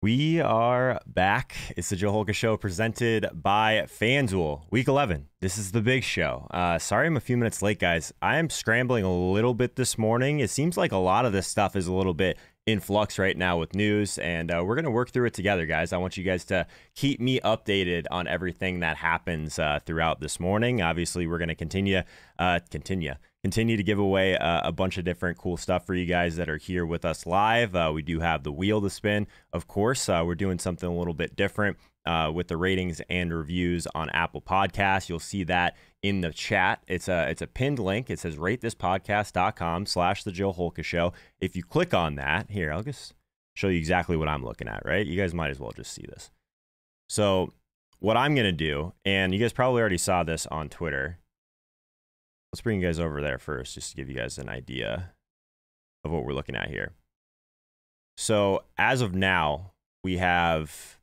We are back. It's the Joe Holka Show presented by FanDuel. Week 11. This is the big show. Sorry I'm a few minutes late, guys. I am scrambling a little bit this morning. It seems like a lot of this stuff is a little bit in flux right now with news, and we're going to work through it together, guys. I want you guys to keep me updated on everything that happens throughout this morning. Obviously, we're going to continue to give away a bunch of different cool stuff for you guys that are here with us live. We do have the wheel to spin. Of course, we're doing something a little bit different with the ratings and reviews on Apple Podcasts. You'll see that in the chat. It's a pinned link. It says ratethispodcast.com/the Joe Holka Show. If you click on that, here, I'll just show you exactly what I'm looking at, right? You guys might as well just see this. So what I'm going to do, and you guys probably already saw this on Twitter. Let's bring you guys over there first, just to give you guys an idea of what we're looking at here. So as of now, we have,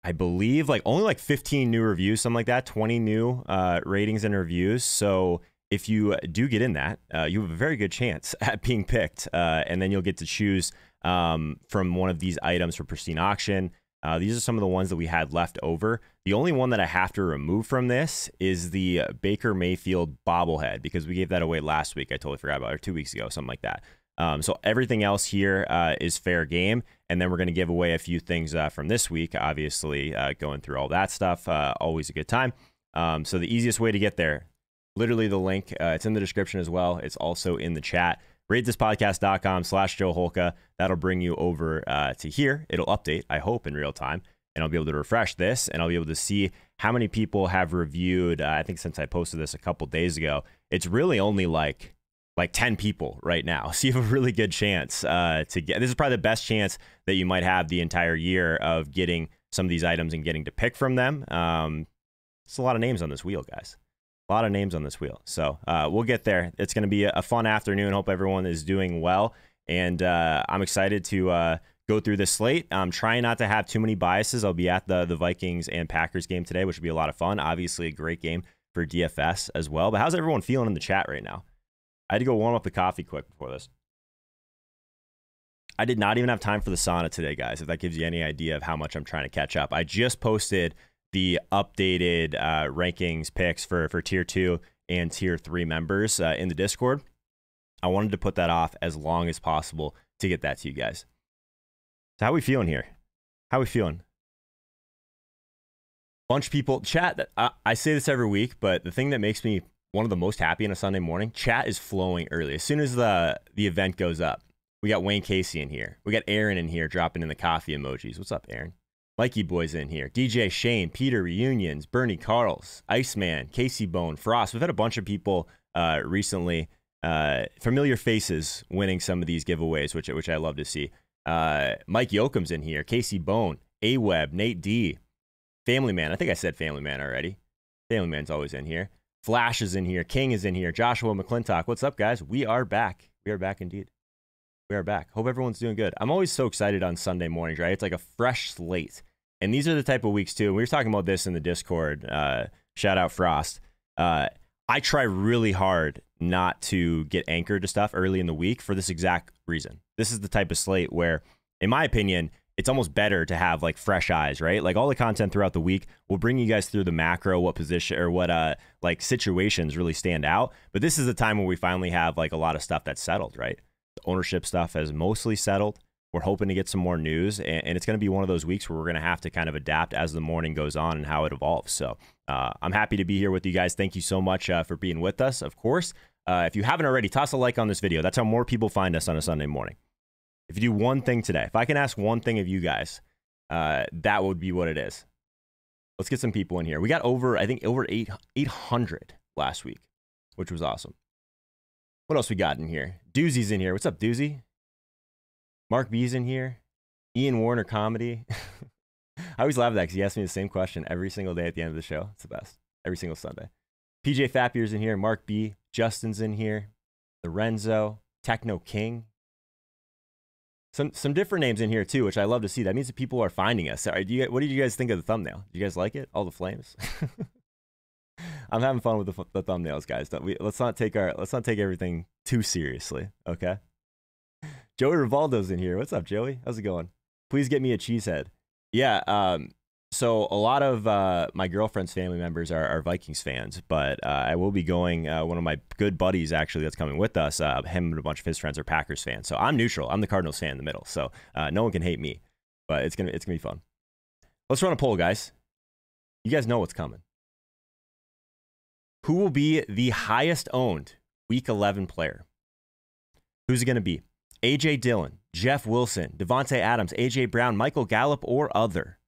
I believe, only 15 new reviews, something like that, 20 new ratings and reviews. So if you do get in that, you have a very good chance at being picked. And then you'll get to choose from one of these items for Pristine Auction. These are some of the ones that we had left over. The only one that I have to remove from this is the Baker Mayfield bobblehead, because we gave that away last week. I totally forgot about it, or 2 weeks ago, something like that. So everything else here is fair game. And then we're going to give away a few things from this week, obviously, going through all that stuff. Always a good time. So the easiest way to get there, literally the link, it's in the description as well. It's also in the chat. ratethispodcast.com/Joe Holka. That'll bring you over to here. It'll update, I hope, in real time. And I'll be able to refresh this, and I'll be able to see how many people have reviewed. I think since I posted this a couple days ago, it's really only like 10 people right now. So you have a really good chance to get. This is probably the best chance that you might have the entire year of getting some of these items and getting to pick from them. It's a lot of names on this wheel, guys. A lot of names on this wheel. So we'll get there. It's going to be a fun afternoon. Hope everyone is doing well. And I'm excited to go through this slate. I'm trying not to have too many biases. I'll be at the Vikings and Packers game today, which will be a lot of fun. Obviously, a great game for DFS as well. But how's everyone feeling in the chat right now? I had to go warm up the coffee quick before this. I did not even have time for the sauna today, guys, if that gives you any idea of how much I'm trying to catch up. I just posted the updated rankings picks for Tier 2 and Tier 3 members in the Discord. I wanted to put that off as long as possible to get that to you guys. So how we feeling here? How we feeling? Bunch of people, chat, I say this every week, but the thing that makes me one of the most happy on a Sunday morning, chat is flowing early. As soon as the event goes up, we got Wayne Casey in here. We got Aaron in here dropping in the coffee emojis. What's up, Aaron? Mikey Boy's in here. DJ Shane, Peter Reunions, Bernie Carls, Iceman, Casey Bone, Frost. We've had a bunch of people recently, familiar faces winning some of these giveaways, which I love to see. Mike Yoakum's in here. Casey Bone, A-Web, Nate D, Family Man. I think I said Family Man already. Family Man's always in here. Flash is in here. King is in here. Joshua McClintock. What's up, guys? We are back. We are back indeed. We are back. Hope everyone's doing good. I'm always so excited on Sunday mornings, right? It's like a fresh slate. And these are the type of weeks, too. We were talking about this in the Discord. Shout out Frost. I try really hard not to get anchored to stuff early in the week for this exact reason. This is the type of slate where, in my opinion, it's almost better to have fresh eyes, right? All the content throughout the week will bring you guys through the macro, what position or what situations really stand out. But this is the time where we finally have a lot of stuff that's settled, right? The ownership stuff has mostly settled. We're hoping to get some more news, and it's going to be one of those weeks where we're going to have to kind of adapt as the morning goes on and how it evolves. So I'm happy to be here with you guys. Thank you so much for being with us. Of course, if you haven't already, toss a like on this video. That's how more people find us on a Sunday morning. If you do one thing today, if I can ask one thing of you guys, that would be what it is. Let's get some people in here. We got over 800 last week, which was awesome. What else we got in here? Doozy's in here. What's up, Doozy? Mark B's in here. Ian Warner Comedy. I always laugh at that because he asks me the same question every single day at the end of the show. It's the best. Every single Sunday. PJ Fappier's in here. Mark B. Justin's in here. Lorenzo. Techno King. Some different names in here too, which I love to see. That means that people are finding us. Sorry, what did you guys think of the thumbnail? Do you guys like it? All the flames. I'm having fun with the thumbnails, guys. Let's not take everything too seriously, okay? Joey Rivaldo's in here. What's up, Joey? How's it going? Please get me a cheesehead. Yeah. So a lot of my girlfriend's family members are Vikings fans, but I will be going. One of my good buddies, actually, that's coming with us, him and a bunch of his friends are Packers fans. So I'm neutral. I'm the Cardinals fan in the middle. So no one can hate me, but it's gonna be fun. Let's run a poll, guys. You guys know what's coming. Who will be the highest owned Week 11 player? Who's it going to be? A.J. Dillon, Jeff Wilson, Devonte Adams, A.J. Brown, Michael Gallup, or other?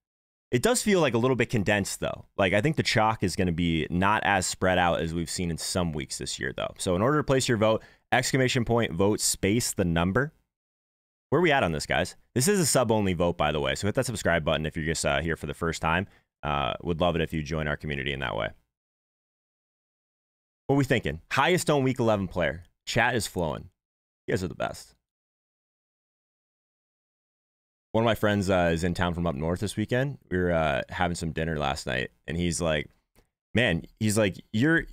It does feel like a little bit condensed, though. Like, I think the chalk is going to be not as spread out as we've seen in some weeks this year, though. So in order to place your vote, exclamation point, vote, space, the number. Where are we at on this, guys? This is a sub-only vote, by the way. So hit that subscribe button if you're just here for the first time. Would love it if you join our community in that way. What are we thinking? Highest owned Week 11 player. Chat is flowing. You guys are the best. One of my friends is in town from up north this weekend. We were having some dinner last night, and he's like, "Man, he's like, you're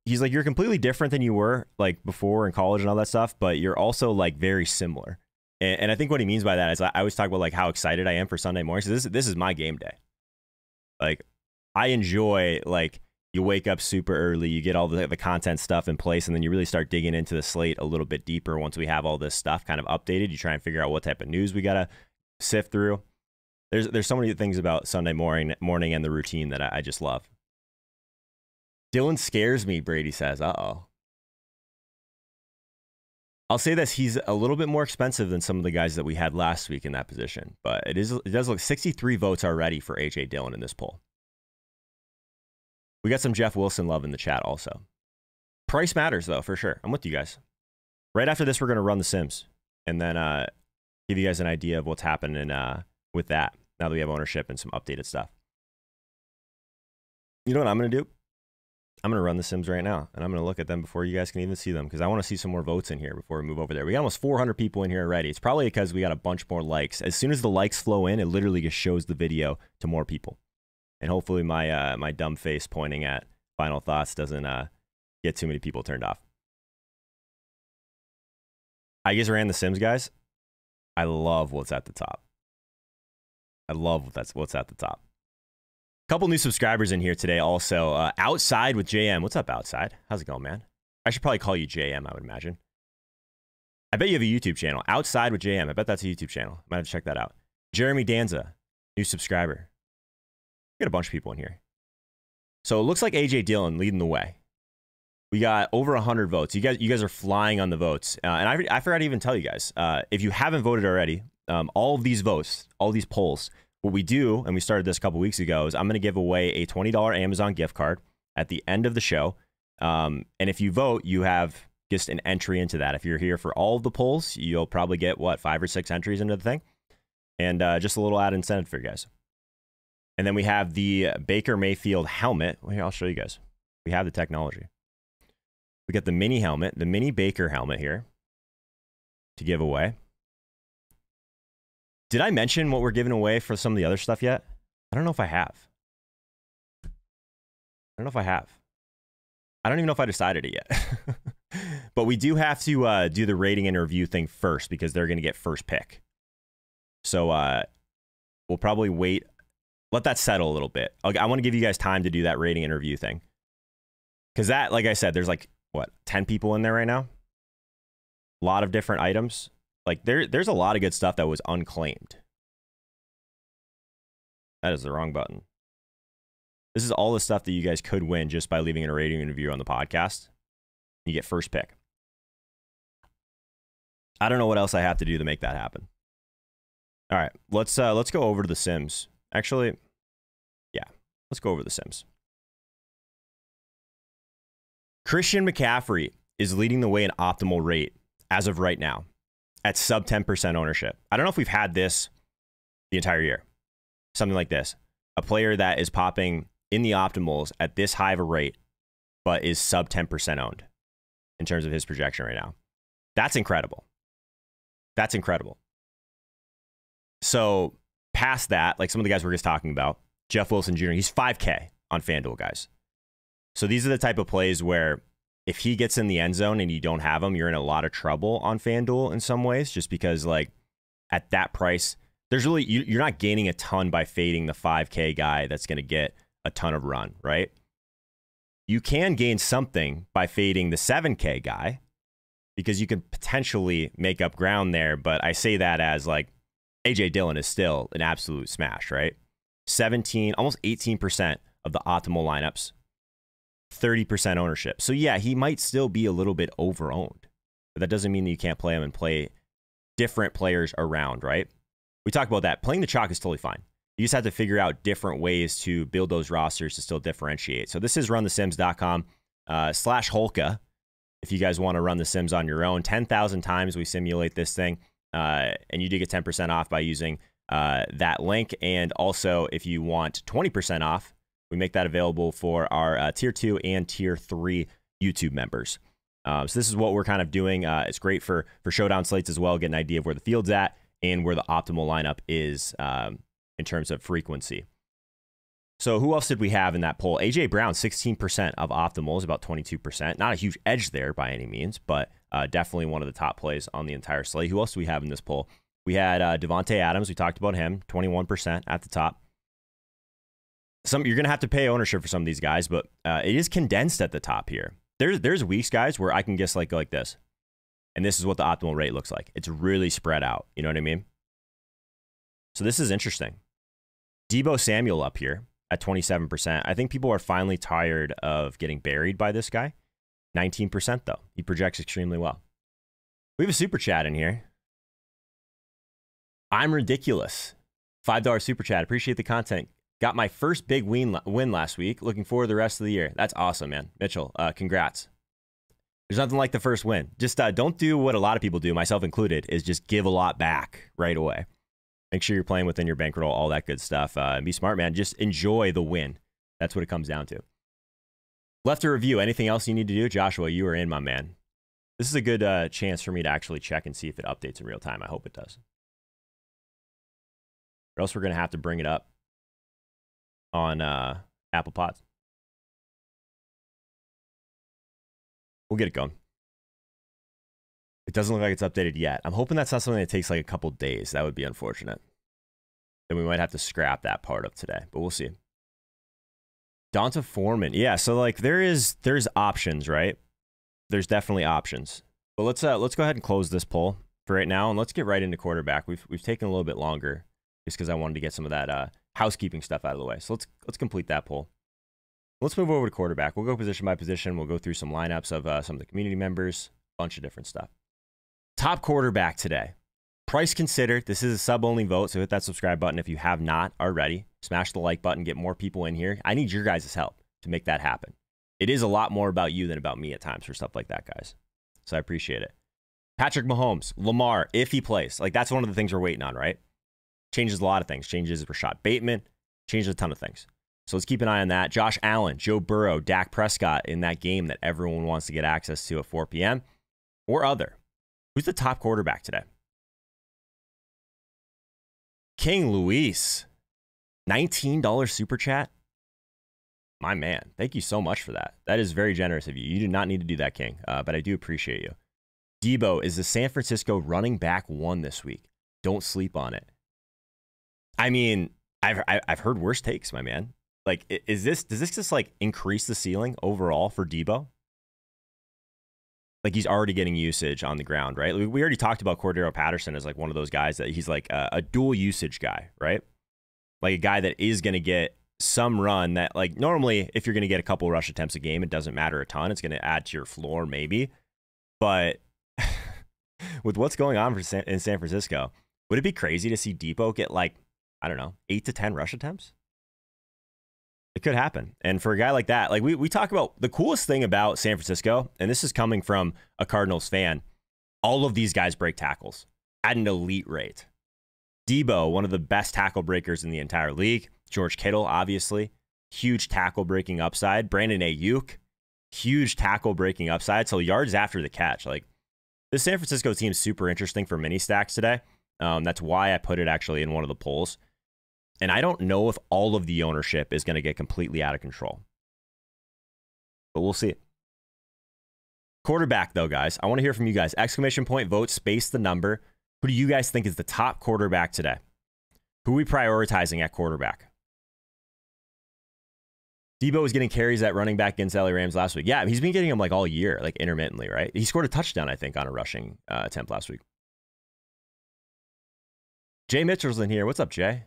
completely different than you were like before in college and all that stuff, but you're also like very similar." And I think what he means by that is I always talk about like how excited I am for Sunday mornings. So this is my game day. Like, I enjoy, like, you wake up super early, you get all the content stuff in place, and then you really start digging into the slate a little bit deeper once we have all this stuff kind of updated. You try and figure out what type of news we got to sift through. There's so many things about Sunday morning and the routine that I just love. Dillon scares me, Brady says. Uh-oh. I'll say this, he's a little bit more expensive than some of the guys that we had last week in that position, but it does look 63 votes already for A.J. Dillon in this poll. We got some Jeff Wilson love in the chat also. Price matters, though, for sure. I'm with you guys. Right after this, we're going to run the Sims and then give you guys an idea of what's happening with that now that we have ownership and some updated stuff. You know what I'm going to do? I'm going to run the Sims right now, and I'm going to look at them before you guys can even see them because I want to see some more votes in here before we move over there. We got almost 400 people in here already. It's probably because we got a bunch more likes. As soon as the likes flow in, it literally just shows the video to more people. And hopefully my my dumb face pointing at final thoughts doesn't get too many people turned off. I guess ran the Sims, guys. I love what's at the top. I love what's at the top. Couple new subscribers in here today also. Outside with JM. What's up, Outside? How's it going, man? I should probably call you JM, I would imagine. I bet you have a YouTube channel. Outside with JM. I bet that's a YouTube channel. Might have to check that out. Jeremy Danza, new subscriber. We got a bunch of people in here. So it looks like A.J. Dillon leading the way. We got over 100 votes. You guys are flying on the votes. And I forgot to even tell you guys, if you haven't voted already, all of these votes, all these polls, what we do, and we started this a couple weeks ago, is I'm going to give away a $20 Amazon gift card at the end of the show. And if you vote, you have just an entry into that. If you're here for all of the polls, you'll probably get, what, 5 or 6 entries into the thing? And just a little added incentive for you guys. And then we have the Baker Mayfield helmet. Well, here, I'll show you guys. We have the technology. We got the mini helmet, the mini Baker helmet here to give away. Did I mention what we're giving away for some of the other stuff yet? I don't know if I have. I don't know if I have. I don't even know if I decided it yet. But we do have to do the rating and review thing first because they're going to get first pick. So we'll probably wait. Let that settle a little bit. I want to give you guys time to do that rating and review thing. Because that, like I said, there's like, what, 10 people in there right now? A lot of different items. Like, there's a lot of good stuff that was unclaimed. That is the wrong button. This is all the stuff that you guys could win just by leaving a rating and review on the podcast. You get first pick. I don't know what else I have to do to make that happen. All right, let's go over to the Sims. Actually, yeah, let's go over the Sims. Christian McCaffrey is leading the way in optimal rate as of right now at sub 10% ownership. I don't know if we've had this the entire year. Something like this. A player that is popping in the optimals at this high of a rate, but is sub 10% owned in terms of his projection right now. That's incredible. That's incredible. So past that, like some of the guys we're just talking about, Jeff Wilson Jr., he's 5K on FanDuel, guys. So these are the type of plays where if he gets in the end zone and you don't have him, you're in a lot of trouble on FanDuel in some ways, just because like at that price, there's really, you're not gaining a ton by fading the 5K guy that's going to get a ton of run, right? You can gain something by fading the 7K guy because you can potentially make up ground there. But I say that as like AJ Dillon is still an absolute smash, right? 17, almost 18% of the optimal lineups, 30% ownership. So yeah, he might still be a little bit over-owned, but that doesn't mean that you can't play him and play different players around, right? We talked about that. Playing the chalk is totally fine. You just have to figure out different ways to build those rosters to still differentiate. So this is runthesims.com /Holka. If you guys want to run the Sims on your own, 10,000 times we simulate this thing. And you do get 10% off by using that link. And also, if you want 20% off, we make that available for our tier 2 and tier 3 YouTube members. So this is what we're kind of doing. It's great for showdown slates as well, get an idea of where the field's at and where the optimal lineup is in terms of frequency. So who else did we have in that poll? AJ Brown, 16% of optimals, about 22%. Not a huge edge there by any means, but definitely one of the top plays on the entire slate. Who else do we have in this poll? We had Devonte Adams. We talked about him, 21% at the top. You're going to have to pay ownership for some of these guys, but it is condensed at the top here. There's weeks, guys, where I can guess like this. And this is what the optimal rate looks like. It's really spread out. You know what I mean? So this is interesting. Deebo Samuel up here at 27%. I think people are finally tired of getting buried by this guy. 19% though. He projects extremely well. We have a super chat in here. I'm ridiculous. $5 super chat. Appreciate the content. Got my first big win last week. Looking forward to the rest of the year. That's awesome, man. Mitchell, congrats. There's nothing like the first win. Just don't do what a lot of people do, myself included, is just give a lot back right away. Make sure you're playing within your bankroll, all that good stuff. Be smart, man. Just enjoy the win. That's what it comes down to. Left a review. Anything else you need to do? Joshua, you are in, my man. This is a good chance for me to actually check and see if it updates in real time. I hope it does. Or else we're going to have to bring it up on Apple Pods. We'll get it going. It doesn't look like it's updated yet. I'm hoping that's not something that takes like a couple days. That would be unfortunate. Then we might have to scrap that part of today, but we'll see. Donta Foreman. Yeah, so like there's options, right? There's definitely options. But let's go ahead and close this poll for right now, and let's get right into quarterback. We've taken a little bit longer just because I wanted to get some of that housekeeping stuff out of the way. So let's complete that poll. Let's move over to quarterback. We'll go position by position. We'll go through some lineups of some of the community members, a bunch of different stuff. Top quarterback today. Price considered. This is a sub-only vote, so hit that subscribe button if you have not already. Smash the like button, get more people in here. I need your guys' help to make that happen. It is a lot more about you than about me at times for stuff like that, guys. So I appreciate it. Patrick Mahomes, Lamar, if he plays. Like, that's one of the things we're waiting on, right? Changes a lot of things. Changes Rashad Bateman. Changes a ton of things. So let's keep an eye on that. Josh Allen, Joe Burrow, Dak Prescott in that game that everyone wants to get access to at 4 p.m. or other. Who's the top quarterback today? King Luis, $19 super chat. My man, thank you so much for that. That is very generous of you. You do not need to do that, King, but I do appreciate you. Debo is the San Francisco running back 1 this week. Don't sleep on it. I mean, I've heard worse takes, my man. Like, does this just like increase the ceiling overall for Debo? Like, he's already getting usage on the ground, right? We already talked about Cordero Patterson as like one of those guys that he's like a dual usage guy, right? Like a guy that is going to get some run that, like, normally if you're going to get a couple rush attempts a game, it doesn't matter a ton. It's going to add to your floor maybe. But with what's going on in San Francisco, would it be crazy to see Debo get like, I don't know, 8 to 10 rush attempts? It could happen. And for a guy like that, like we talk about the coolest thing about San Francisco, and this is coming from a Cardinals fan, all of these guys break tackles at an elite rate. Debo, one of the best tackle breakers in the entire league. George Kittle, obviously, huge tackle breaking upside. Brandon Ayuk, huge tackle breaking upside. So yards after the catch. Like, this San Francisco team is super interesting for mini stacks today. That's why I put it actually in one of the polls. And I don't know if all of the ownership is going to get completely out of control. But we'll see. Quarterback, though, guys. I want to hear from you guys. Exclamation point, vote, space the number. Who do you guys think is the top quarterback today? Who are we prioritizing at quarterback? Debo was getting carries at running back against LA Rams last week. Yeah, he's been getting them like all year, like intermittently, right? He scored a touchdown, I think, on a rushing attempt last week. Jay Mitchell's in here. What's up, Jay?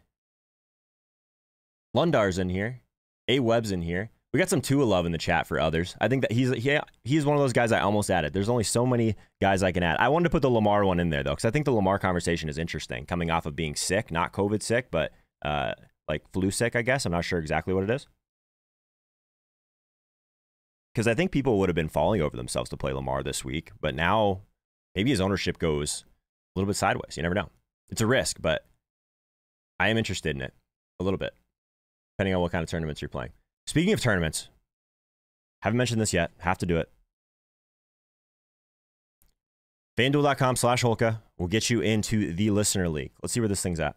Lundar's in here. A Webb's in here. We got some Tua love in the chat for others. I think that he's one of those guys I almost added. There's only so many guys I can add. I wanted to put the Lamar one in there, though, because I think the Lamar conversation is interesting, coming off of being sick, not COVID sick, but like flu sick, I guess. I'm not sure exactly what it is. Because I think people would have been falling over themselves to play Lamar this week, but now maybe his ownership goes a little bit sideways. You never know. It's a risk, but I am interested in it a little bit, depending on what kind of tournaments you're playing. Speaking of tournaments, haven't mentioned this yet. Have to do it. FanDuel.com/Holka will get you into the Listener League. Let's see where this thing's at.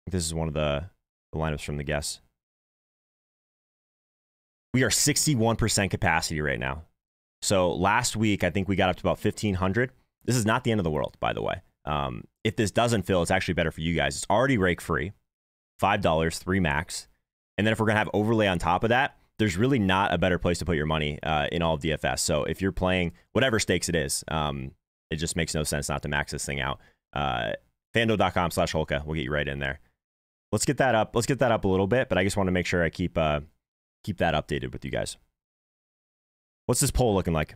This is one of the lineups from the guests. We are 61% capacity right now. So last week, I think we got up to about 1,500. This is not the end of the world, by the way. If this doesn't fill, it's actually better for you guys. It's already rake free, $5, 3 max. And then if we're going to have overlay on top of that, there's really not a better place to put your money in all of DFS. So if you're playing whatever stakes it is, it just makes no sense not to max this thing out. FanDuel.com/Holka will get you right in there. Let's get that up. Let's get that up a little bit, but I just want to make sure I keep that updated with you guys. What's this poll looking like?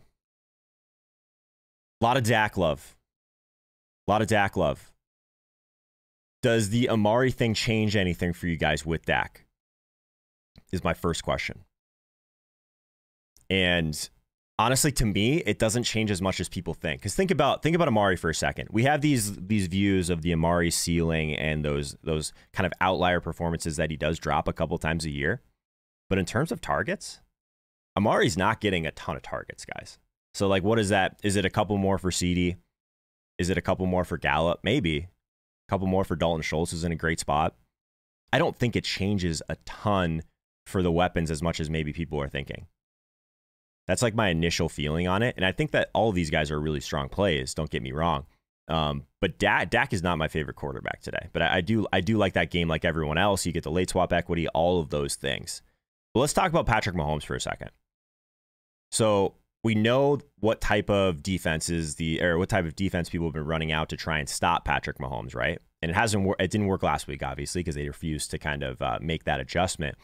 A lot of Dak love. A lot of Dak love. Does the Amari thing change anything for you guys with Dak? Is my first question. And honestly, to me, it doesn't change as much as people think. Because think about Amari for a second. We have these views of the Amari ceiling and those kind of outlier performances that he does drop a couple times a year. But in terms of targets, Amari's not getting a ton of targets, guys. So like, what is that? Is it a couple more for CD? Is it a couple more for Gallup? Maybe. A couple more for Dalton Schultz, who's in a great spot. I don't think it changes a ton for the weapons as much as maybe people are thinking. That's like my initial feeling on it. And I think that all of these guys are really strong plays. Don't get me wrong. But Dak is not my favorite quarterback today. But I do like that game like everyone else. You get the late swap equity, all of those things. But let's talk about Patrick Mahomes for a second. So we know what type of defense what type of defense people have been running out to try and stop Patrick Mahomes, right? And it didn't work last week, obviously, because they refused to kind of make that adjustment.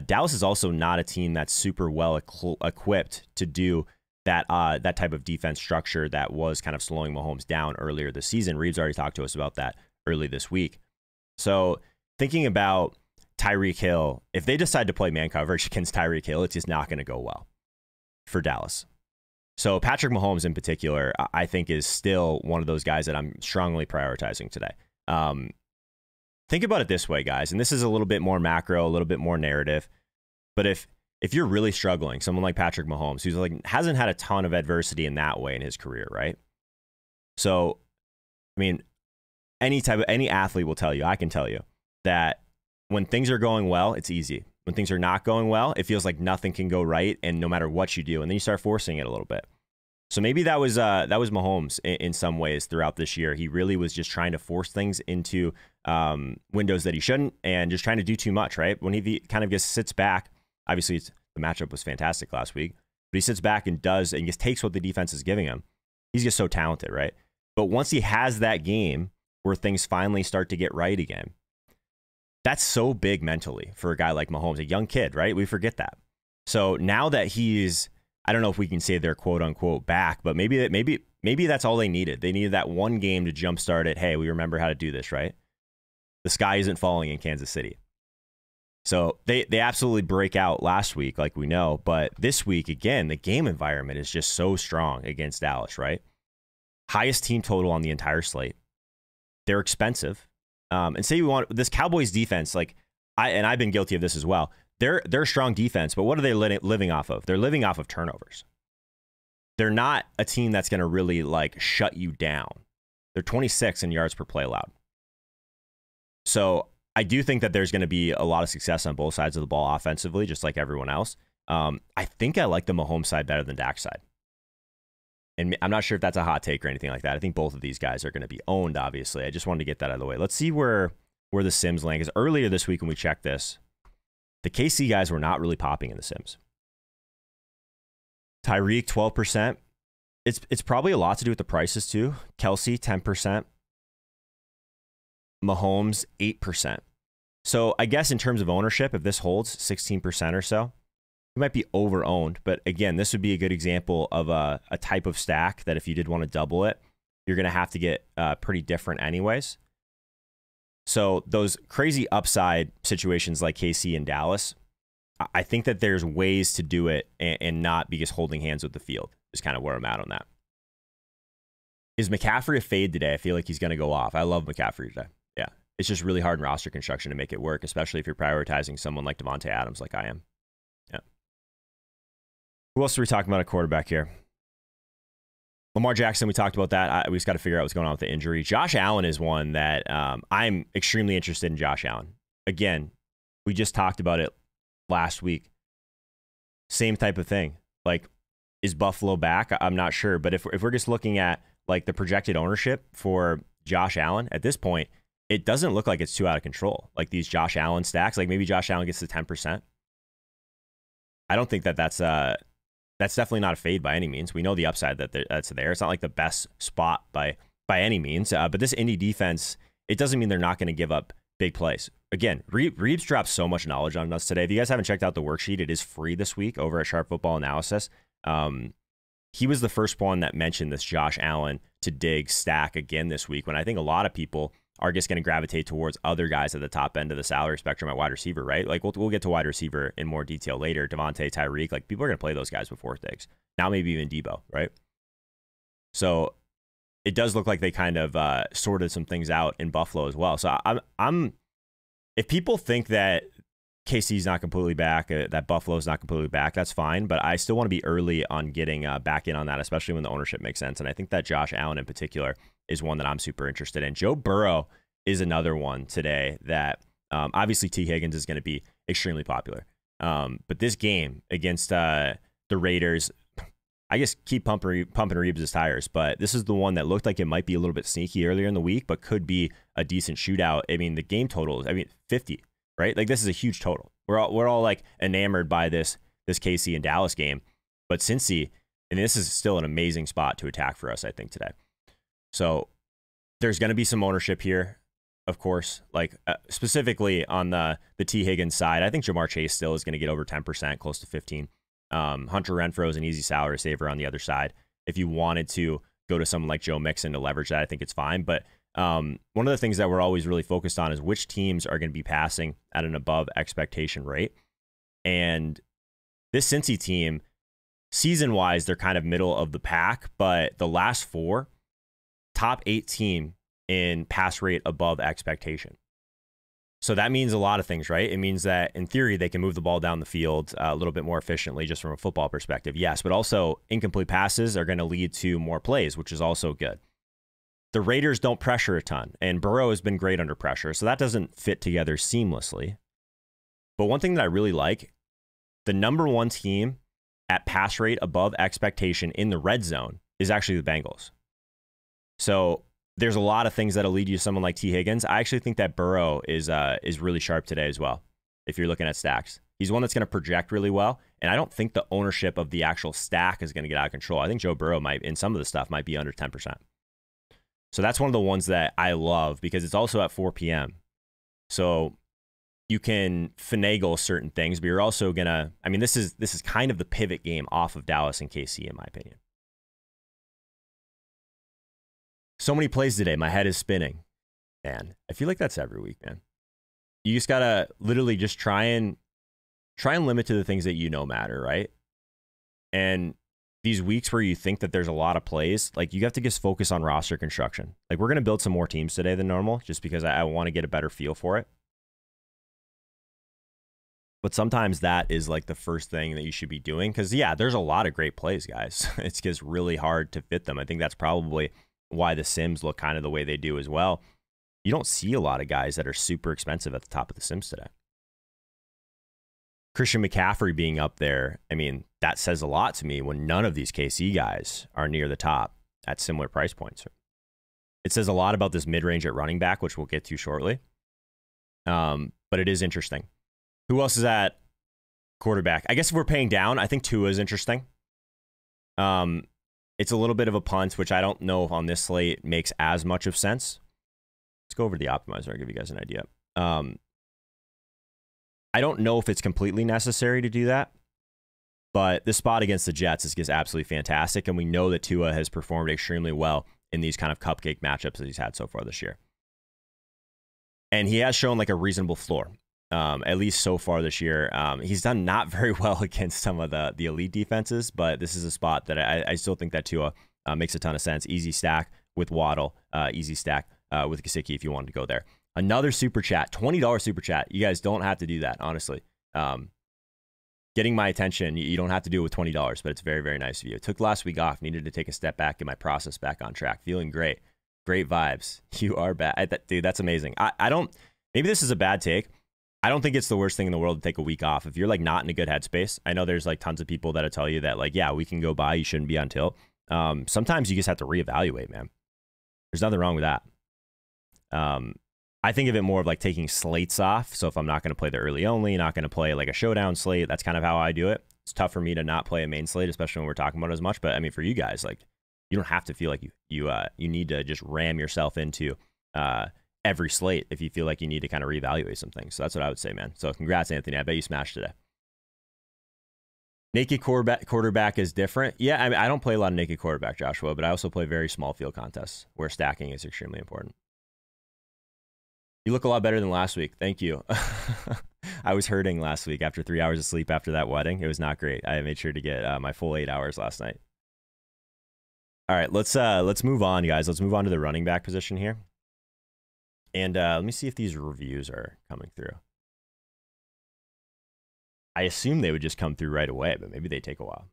Dallas is also not a team that's super well equipped to do that type of defense structure that was kind of slowing Mahomes down earlier this season. Reeves already talked to us about that early this week. So thinking about Tyreek Hill, if they decide to play man coverage against Tyreek Hill, it's just not going to go well for Dallas. So Patrick Mahomes in particular, I think is still one of those guys that I'm strongly prioritizing today. Think about it this way, guys, and this is a little bit more macro, a little bit more narrative. But if you're really struggling, someone like Patrick Mahomes, who's like hasn't had a ton of adversity in that way in his career, right? So, I mean, any athlete will tell you, I can tell you, that when things are going well, it's easy. When things are not going well, it feels like nothing can go right, and no matter what you do, and then you start forcing it a little bit. So maybe that was Mahomes in some ways throughout this year. He really was just trying to force things into windows that he shouldn't, and just trying to do too much, right? When he kind of just sits back, obviously the matchup was fantastic last week, but he sits back and just takes what the defense is giving him. He's just so talented, right? But once he has that game where things finally start to get right again, that's so big mentally for a guy like Mahomes, a young kid, right? We forget that. So now that he's, I don't know if we can say they're quote unquote back, but maybe that's all they needed. They needed that one game to jumpstart it. Hey, we remember how to do this, right? The sky isn't falling in Kansas City. So they absolutely break out last week, like we know. But this week, again, the game environment is just so strong against Dallas, right? Highest team total on the entire slate. They're expensive. And say we want this Cowboys defense, like I've been guilty of this as well. They're a strong defense, but what are they living off of? They're living off of turnovers. They're not a team that's going to really like shut you down. They're 26 in yards per play allowed. So I do think that there's going to be a lot of success on both sides of the ball offensively, just like everyone else. I think I like the Mahomes side better than Dak's side. And I'm not sure if that's a hot take or anything like that. I think both of these guys are going to be owned, obviously. I just wanted to get that out of the way. Let's see where where the Sims land. Because earlier this week when we checked this, the KC guys were not really popping in the Sims. Tyreek, 12%. It's probably a lot to do with the prices too. Kelsey, 10%. Mahomes, 8%. So I guess in terms of ownership, if this holds 16% or so, it might be over-owned. But again, this would be a good example of a type of stack that if you did want to double it, you're going to have to get pretty different anyways. So those crazy upside situations like KC and Dallas, I think that there's ways to do it and not be just holding hands with the field is kind of where I'm at on that. Is McCaffrey a fade today? I feel like he's going to go off. I love McCaffrey today. Yeah. It's just really hard in roster construction to make it work, especially if you're prioritizing someone like Devonte Adams like I am. Yeah. Who else are we talking about at quarterback here? Lamar Jackson, we talked about that. We just got to figure out what's going on with the injury. Josh Allen is one that I'm extremely interested in Josh Allen. Again, we just talked about it last week. Same type of thing. Like, is Buffalo back? I'm not sure. But if we're just looking at like the projected ownership for Josh Allen at this point, it doesn't look like it's too out of control. Like these Josh Allen stacks, like maybe Josh Allen gets to 10%. I don't think that's definitely not a fade by any means. We know the upside that's there. It's not like the best spot by any means. But this Indy defense, it doesn't mean they're not going to give up big plays. Again, Reeves dropped so much knowledge on us today. If you guys haven't checked out the worksheet, it is free this week over at Sharp Football Analysis. He was the first one that mentioned this Josh Allen to dig stack again this week, when I think a lot of people are just going to gravitate towards other guys at the top end of the salary spectrum at wide receiver, right? Like we'll get to wide receiver in more detail later. Devonte, Tyreek, like people are going to play those guys before Diggs. Now maybe even Debo, right? So it does look like they kind of sorted some things out in Buffalo as well. So I'm if people think that KC's not completely back, that Buffalo's not completely back, that's fine. But I still want to be early on getting back in on that, especially when the ownership makes sense. And I think that Josh Allen in particular is one that I'm super interested in. Joe Burrow is another one today that obviously T. Higgins is going to be extremely popular. But this game against the Raiders, I guess keep pumping Reeves' tires, but this is the one that looked like it might be a little bit sneaky earlier in the week, but could be a decent shootout. I mean, the game total is, 50, right? Like this is a huge total. We're all like enamored by this KC and Dallas game, but Cincy, and this is still an amazing spot to attack for us, I think, today. So there's going to be some ownership here, of course, like specifically on the T. Higgins side. I think Jamar Chase still is going to get over 10%, close to 15. Hunter Renfrow is an easy salary saver on the other side. If you wanted to go to someone like Joe Mixon to leverage that, I think it's fine. But one of the things that we're always really focused on is which teams are going to be passing at an above expectation rate. And this Cincy team, season-wise, they're kind of middle of the pack, but the last four, top 8 team in pass rate above expectation. So that means a lot of things, right? It means that in theory, they can move the ball down the field a little bit more efficiently just from a football perspective. Yes, but also incomplete passes are going to lead to more plays, which is also good. The Raiders don't pressure a ton, and Burrow has been great under pressure, so that doesn't fit together seamlessly. But one thing that I really like, the number one team at pass rate above expectation in the red zone is actually the Bengals. So there's a lot of things that'll lead you to someone like T. Higgins. I actually think that Burrow is really sharp today as well, if you're looking at stacks. He's one that's going to project really well, and I don't think the ownership of the actual stack is going to get out of control. I think Joe Burrow might, in some of the stuff, might be under 10%. So that's one of the ones that I love because it's also at 4 p.m. So you can finagle certain things, but you're also going to, this is kind of the pivot game off of Dallas and KC, in my opinion. So many plays today. My head is spinning. Man, I feel like that's every week, man. You just got to literally just try and limit to the things that you know matter, right? And these weeks where you think that there's a lot of plays, like you have to just focus on roster construction. Like we're going to build some more teams today than normal just because I want to get a better feel for it. But sometimes that is like the first thing that you should be doing because, yeah, there's a lot of great plays, guys. It's just really hard to fit them. I think that's probably why the Sims look kind of the way they do as well. You don't see a lot of guys that are super expensive at the top of the Sims today. Christian McCaffrey being up there, that says a lot to me when none of these KC guys are near the top at similar price points. It says a lot about this mid-range at running back, which we'll get to shortly. But it is interesting. Who else is at quarterback? I guess if we're paying down, I think Tua is interesting. It's a little bit of a punt, which I don't know if on this slate makes as much of sense. Let's go over to the optimizer. I'll give you guys an idea. I don't know if it's completely necessary to do that, but this spot against the Jets is absolutely fantastic, and we know that Tua has performed extremely well in these kind of cupcake matchups that he's had so far this year. And he has shown like a reasonable floor, at least so far this year. He's done not very well against some of the elite defenses, but this is a spot that I still think that Tua makes a ton of sense. Easy stack with Waddle, easy stack with Gaskin if you wanted to go there. Another super chat, $20 super chat. You guys don't have to do that, honestly. Getting my attention, you don't have to do it with $20, but it's very, very nice of you. Took last week off, needed to take a step back, get my process back on track. Feeling great. Great vibes. You are bad. Dude, that's amazing. I don't, maybe this is a bad take. I don't think it's the worst thing in the world to take a week off. If you're like not in a good headspace, I know there's like tons of people that'll tell you that like, yeah, we can go by, you shouldn't be on tilt. Sometimes you just have to reevaluate, man. There's nothing wrong with that. I think of it more of like taking slates off. So if I'm not going to play the early only, not going to play like a showdown slate, that's kind of how I do it. It's tough for me to not play a main slate, especially when we're talking about it as much. But I mean, for you guys, like you don't have to feel like you need to just ram yourself into every slate if you feel like you need to kind of reevaluate some things. So that's what I would say, man. So congrats, Anthony. I bet you smashed today. Naked quarterback is different. Yeah, I mean, I don't play a lot of naked quarterback, Joshua, but I also play very small field contests where stacking is extremely important. You look a lot better than last week. Thank you. I was hurting last week after 3 hours of sleep after that wedding. It was not great. I made sure to get my full 8 hours last night. All right, let's move on, guys. Let's move on to the running back position here. And let me see if these reviews are coming through. I assume they would just come through right away, but maybe they take a while.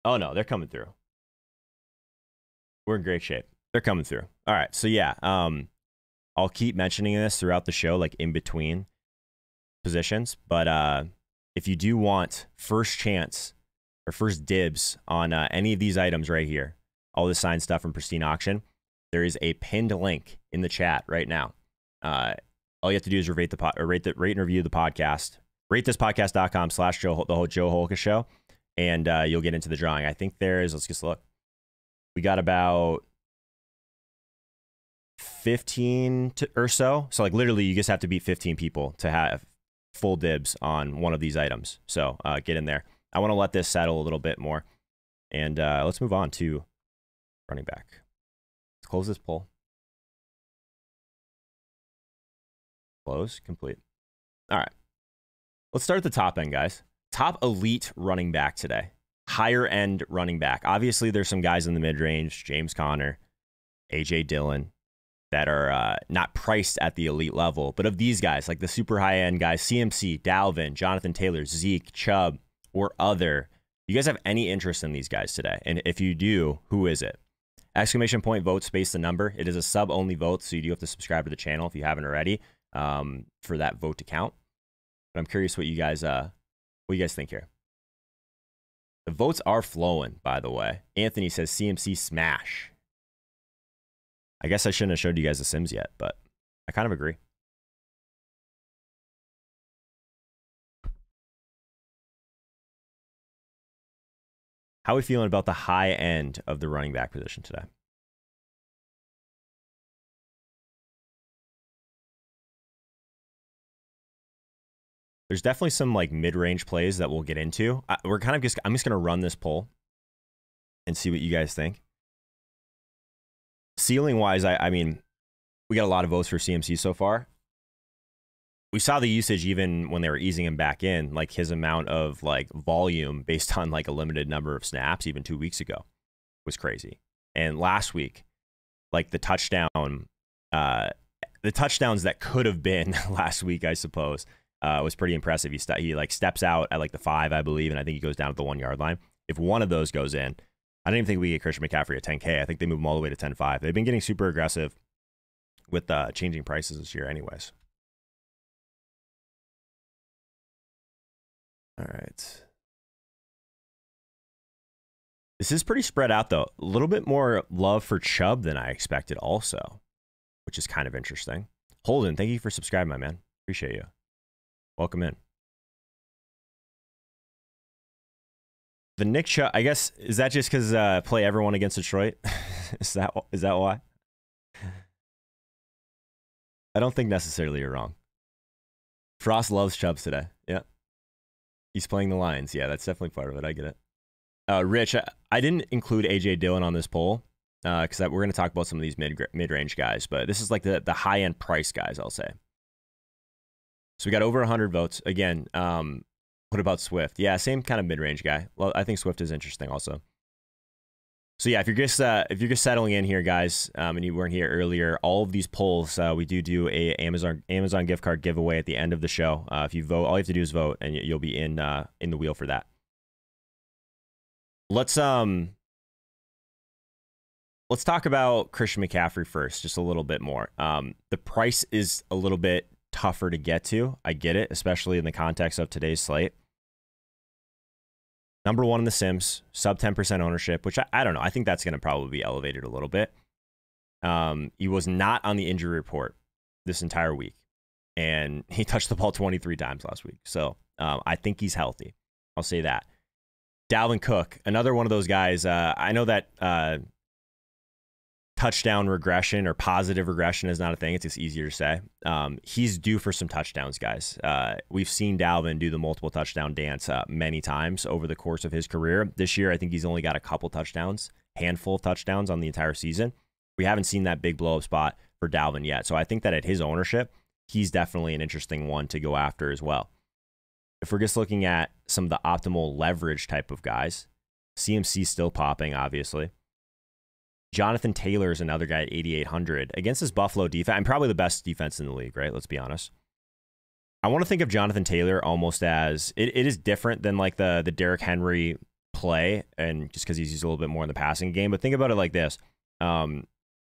Oh, no, they're coming through. We're in great shape. They're coming through. All right, so yeah, I'll keep mentioning this throughout the show, like in between positions. But if you do want first chance or first dibs on any of these items right here, all this signed stuff from Pristine Auction, there is a pinned link in the chat right now. All you have to do is rate and review the podcast. RateThisPodcast.com/Joe, the whole Joe Holka show, and you'll get into the drawing. I think there's, let's just look. We got about 15 or so. So like literally you just have to beat 15 people to have full dibs on one of these items. So get in there. I want to let this settle a little bit more. And let's move on to running back. Let's close this poll. Close, complete. All right. Let's start at the top end, guys. Top elite running back today. Higher end running back. Obviously, there's some guys in the mid-range, James Conner, AJ Dillon, that are not priced at the elite level. But of these guys, like the super high-end guys, CMC, Dalvin, Jonathan Taylor, Zeke, Chubb, or other, you guys have any interest in these guys today? And if you do, who is it? Exclamation point vote space the number. It is a sub-only vote, so you do have to subscribe to the channel if you haven't already for that vote to count. But I'm curious what you guys think here. The votes are flowing, by the way. Anthony says CMC smash. I guess I shouldn't have showed you guys the Sims yet, but I kind of agree. How are we feeling about the high end of the running back position today? There's definitely some like mid-range plays that we'll get into. I'm just going to run this poll and see what you guys think. Ceiling wise, I mean, we got a lot of votes for CMC so far. We saw the usage even when they were easing him back in, like his amount of like volume based on like a limited number of snaps, even 2 weeks ago, was crazy. And last week, like the touchdowns that could have been last week, I suppose, was pretty impressive. He like steps out at like the 5, I believe, and I think he goes down at the 1 yard line. If one of those goes in, I don't even think we get Christian McCaffrey at 10K. I think they move him all the way to 10.5. They've been getting super aggressive with changing prices this year anyways. All right. This is pretty spread out, though. A little bit more love for Chubb than I expected also, which is kind of interesting. Holden, thank you for subscribing, my man. Appreciate you. Welcome in. The Nick Chubb, I guess, is that just because play everyone against Detroit? is that why? I don't think necessarily you're wrong. Frost loves Chubbs today. Yeah. He's playing the Lions. Yeah, that's definitely part of it. I get it. Rich, I didn't include A.J. Dillon on this poll because we're going to talk about some of these mid-range guys, but this is like the high-end price guys, I'll say. So we got over 100 votes. Again, what about Swift? Yeah, same kind of mid-range guy. Well, I think Swift is interesting also. So yeah, if you're just settling in here, guys, and you weren't here earlier, all of these polls, we do a Amazon gift card giveaway at the end of the show. If you vote, all you have to do is vote, and you'll be in the wheel for that. Let's talk about Christian McCaffrey first, just a little bit more. The price is a little bit tougher to get to. I get it, especially in the context of today's slate. Number one in the Sims, sub 10% ownership, which I don't know. I think that's going to probably be elevated a little bit. He was not on the injury report this entire week, and he touched the ball 23 times last week. So I think he's healthy. I'll say that. Dalvin Cook, another one of those guys. I know that touchdown regression or positive regression is not a thing. It's just easier to say. He's due for some touchdowns, guys. We've seen Dalvin do the multiple touchdown dance many times over the course of his career. This year, I think he's only got a couple touchdowns, handful of touchdowns on the entire season. We haven't seen that big blow-up spot for Dalvin yet. So I think that at his ownership, he's definitely an interesting one to go after as well. If we're just looking at some of the optimal leverage type of guys, CMC still popping, obviously. Jonathan Taylor is another guy at 8,800 against this Buffalo defense, and probably the best defense in the league, right? Let's be honest. I want to think of Jonathan Taylor almost as it is different than like the Derrick Henry play, and just because he's used a little bit more in the passing game. But think about it like this: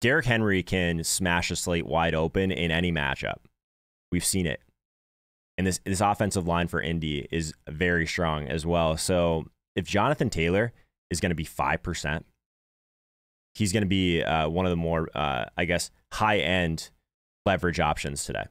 Derrick Henry can smash a slate wide open in any matchup. We've seen it, and this offensive line for Indy is very strong as well. So if Jonathan Taylor is going to be 5%. He's going to be one of the more, I guess, high-end leverage options today.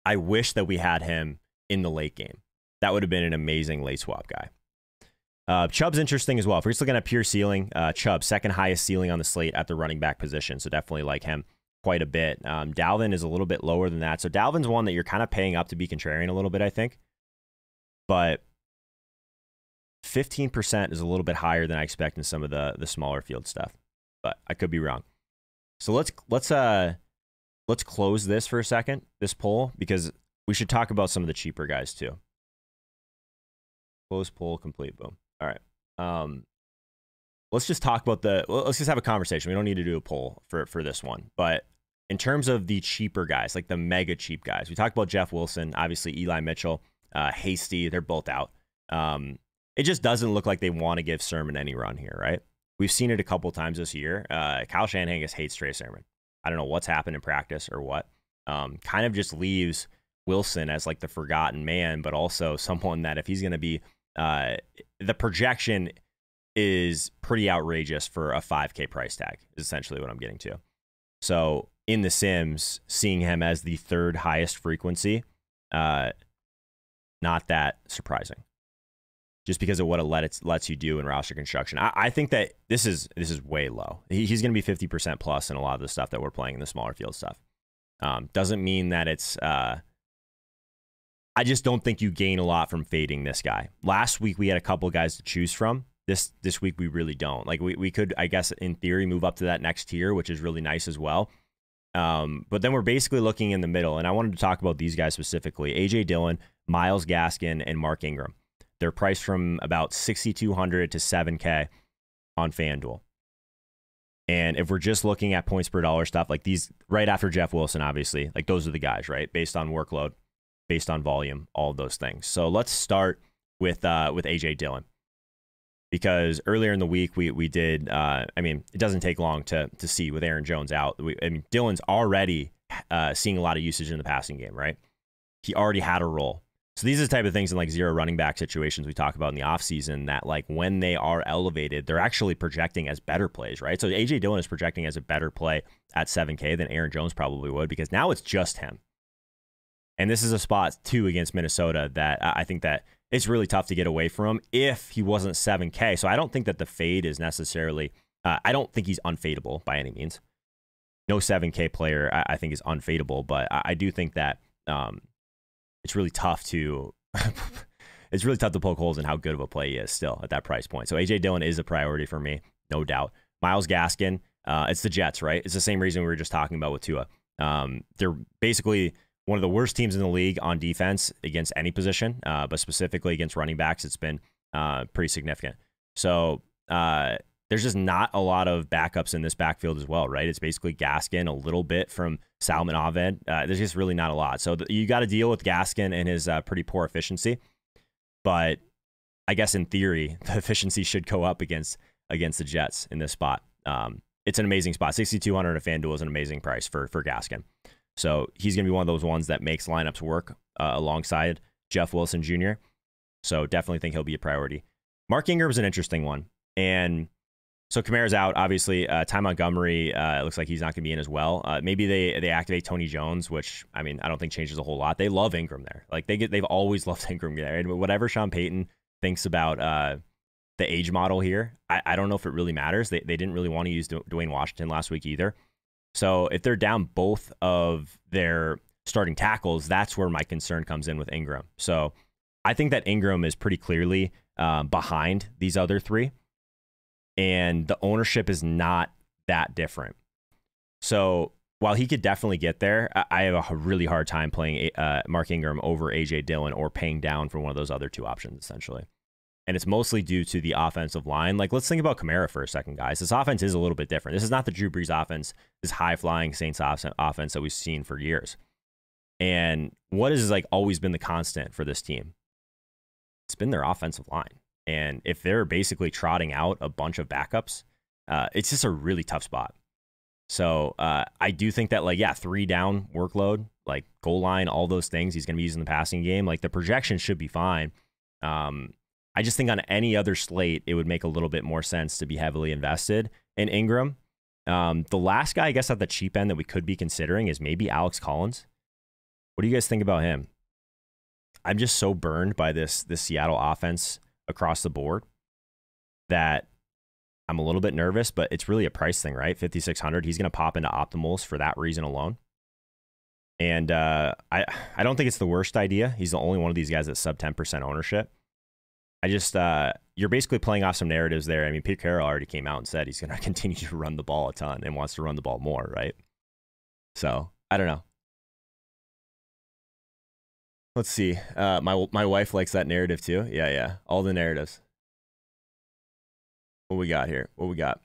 I wish that we had him in the late game. That would have been an amazing late swap guy. Chubb's interesting as well. If we're just looking at pure ceiling, Chubb, second highest ceiling on the slate at the running back position, so definitely like him quite a bit. Dalvin is a little bit lower than that. So Dalvin's one that you're kind of paying up to be contrarian a little bit, I think. But 15% is a little bit higher than I expect in some of the smaller field stuff. But I could be wrong. So let's close this for a second, this poll, because we should talk about some of the cheaper guys too. Close poll, complete, boom. All right. Let's just talk about let's just have a conversation. We don't need to do a poll for this one. But in terms of the cheaper guys, like the mega cheap guys, we talked about Jeff Wilson, obviously Eli Mitchell, Hasty, they're both out. It just doesn't look like they want to give Sermon any run here, right? We've seen it a couple times this year. Kyle Shanahan just hates Trey Sermon. I don't know what's happened in practice or what. Kind of just leaves Wilson as like the forgotten man, but also someone that if he's going to be, the projection is pretty outrageous for a 5K price tag is essentially what I'm getting to. So in the Sims, seeing him as the third highest frequency, not that surprising. Just because of what it lets you do in roster construction. I think that this is way low. He's going to be 50% plus in a lot of the stuff that we're playing in the smaller field stuff. Doesn't mean that it's... I just don't think you gain a lot from fading this guy. Last week, we had a couple of guys to choose from. This week, we really don't. Like we could, I guess, in theory, move up to that next tier, which is really nice as well. But then we're basically looking in the middle, and I wanted to talk about these guys specifically. A.J. Dillon, Myles Gaskin, and Mark Ingram. They're priced from about $6,200 to $7K on FanDuel. And if we're just looking at points per dollar stuff, like these right after Jeff Wilson, obviously, like those are the guys, right? Based on workload, based on volume, all of those things. So let's start with A.J. Dillon. Because earlier in the week, we did, it doesn't take long to see with Aaron Jones out. Dillon's already seeing a lot of usage in the passing game, right? He already had a role. So these are the type of things in like zero running back situations we talk about in the offseason that like when they are elevated, they're actually projecting as better plays, right? So A.J. Dillon is projecting as a better play at 7K than Aaron Jones probably would, because now it's just him. And this is a spot too against Minnesota that I think that it's really tough to get away from if he wasn't 7K. So I don't think that the fade is necessarily, I don't think he's unfadeable by any means. No 7K player I think is unfadeable, but I do think that it's really tough to it's really tough to poke holes in how good of a play he is still at that price point. So A.J. Dillon is a priority for me, no doubt. Myles Gaskin, it's the Jets, right? It's the same reason we were just talking about with Tua. They're basically one of the worst teams in the league on defense against any position, but specifically against running backs, it's been pretty significant. So there's just not a lot of backups in this backfield as well, right? It's basically Gaskin, a little bit from Salman Ahmed. There's just really not a lot. So you got to deal with Gaskin and his pretty poor efficiency. But I guess in theory, the efficiency should go up against the Jets in this spot. It's an amazing spot. 6,200 at FanDuel is an amazing price for Gaskin. So he's going to be one of those ones that makes lineups work alongside Jeff Wilson Jr. So definitely think he'll be a priority. Mark Ingram is an interesting one. And so Kamara's out, obviously. Ty Montgomery, it looks like he's not going to be in as well. Maybe they activate Tony Jones, which, I mean, I don't think changes a whole lot. They love Ingram there. Like, they've always loved Ingram there. And whatever Sean Payton thinks about the age model here, I don't know if it really matters. They didn't really want to use Dwayne Washington last week either. So if they're down both of their starting tackles, that's where my concern comes in with Ingram. So I think that Ingram is pretty clearly behind these other three. And the ownership is not that different. So while he could definitely get there, I have a really hard time playing Mark Ingram over A.J. Dillon or paying down for one of those other two options, essentially. And it's mostly due to the offensive line. Like, let's think about Kamara for a second, guys. This offense is a little bit different. This is not the Drew Brees offense, this high-flying Saints offense that we've seen for years. And what has like always been the constant for this team? It's been their offensive line. And if they're basically trotting out a bunch of backups, it's just a really tough spot. So I do think that, like, yeah, 3 down workload, like goal line, all those things he's going to be using in the passing game. Like, the projection should be fine. I just think on any other slate, it would make a little bit more sense to be heavily invested in Ingram. The last guy, I guess, at the cheap end that we could be considering is maybe Alex Collins. What do you guys think about him? I'm just so burned by this Seattle offense across the board that I'm a little bit nervous, but it's really a price thing, right? 5,600. He's going to pop into optimals for that reason alone. And I don't think it's the worst idea. He's the only one of these guys that's sub 10% ownership. I just, you're basically playing off some narratives there. I mean, Pete Carroll already came out and said he's going to continue to run the ball a ton and wants to run the ball more, right? So I don't know. Let's see. My wife likes that narrative too. Yeah. All the narratives. What we got here? What we got?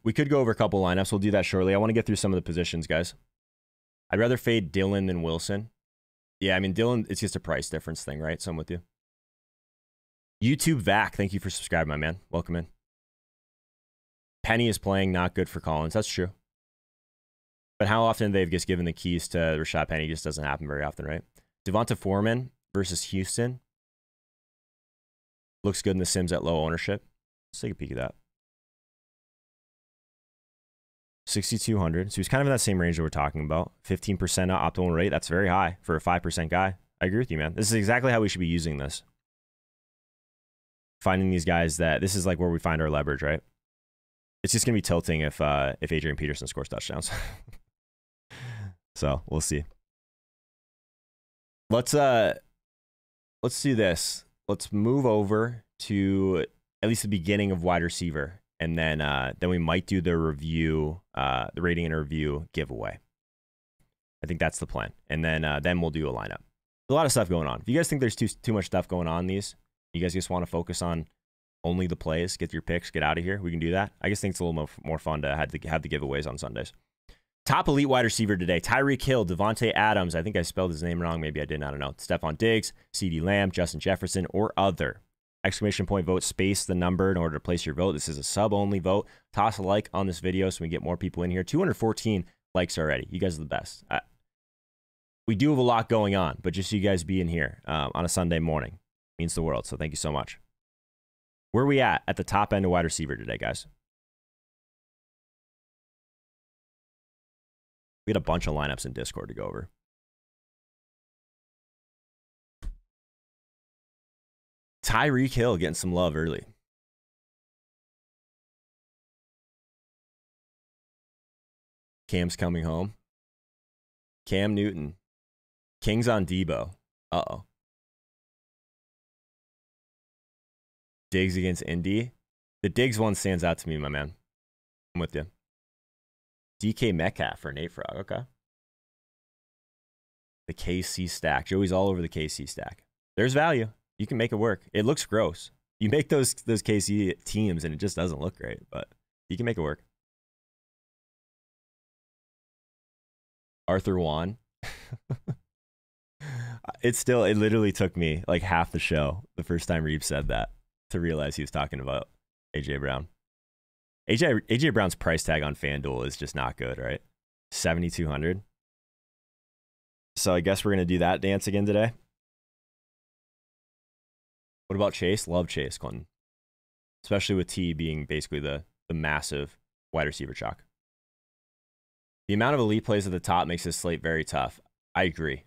We could go over a couple lineups. We'll do that shortly. I want to get through some of the positions, guys. I'd rather fade Dillon than Wilson. Yeah, I mean, Dillon, it's just a price difference thing, right? So I'm with you. YouTube Vac, thank you for subscribing, my man. Welcome in. Penny is playing, not good for Collins. That's true. But how often they've just given the keys to Rashad Penny just doesn't happen very often, right? Devonta Foreman versus Houston. Looks good in the Sims at low ownership. Let's take a peek at that. 6,200. So he's kind of in that same range that we're talking about. 15% optimal rate. That's very high for a 5% guy. I agree with you, man. This is exactly how we should be using this. Finding these guys that this is like where we find our leverage, right? It's just gonna be tilting if Adrian Peterson scores touchdowns. So we'll see. Let's do this. Let's move over to at least the beginning of wide receiver, and then we might do the review, the rating and review giveaway. I think that's the plan, and then we'll do a lineup. A lot of stuff going on. If you guys think there's too much stuff going on, you guys just want to focus on only the plays, get your picks, get out of here, we can do that. I just think it's a little more fun to have the giveaways on Sundays. Top elite wide receiver today: Tyreek Hill, Devonte Adams. I think I spelled his name wrong. Maybe I didn't. I don't know. Stephon Diggs, CeeDee Lamb, Justin Jefferson, or other. Exclamation point vote, space the number in order to place your vote. This is a sub-only vote. Toss a like on this video so we get more people in here. 214 likes already. You guys are the best. we do have a lot going on, but just you guys being here on a Sunday morning means the world. So thank you so much. Where are we at the top end of wide receiver today, guys? We had a bunch of lineups in Discord to go over. Tyreek Hill getting some love early. Cam's coming home. Cam Newton. King's on Debo. Uh-oh. Diggs against Indy. The Diggs one stands out to me, my man. I'm with you. DK Metcalf for Nate Frog. Okay. The KC stack. Joey's all over the KC stack. There's value. You can make it work. It looks gross. You make those KC teams and it just doesn't look great, but you can make it work. Arthur Juan. It literally took me like half the show the first time Reeves said that to realize he was talking about AJ Brown. AJ Brown's price tag on FanDuel is just not good, right? 7,200. So I guess we're going to do that dance again today. What about Chase? Love Chase, Clinton. Especially with T being basically the massive wide receiver chalk. The amount of elite plays at the top makes this slate very tough. I agree.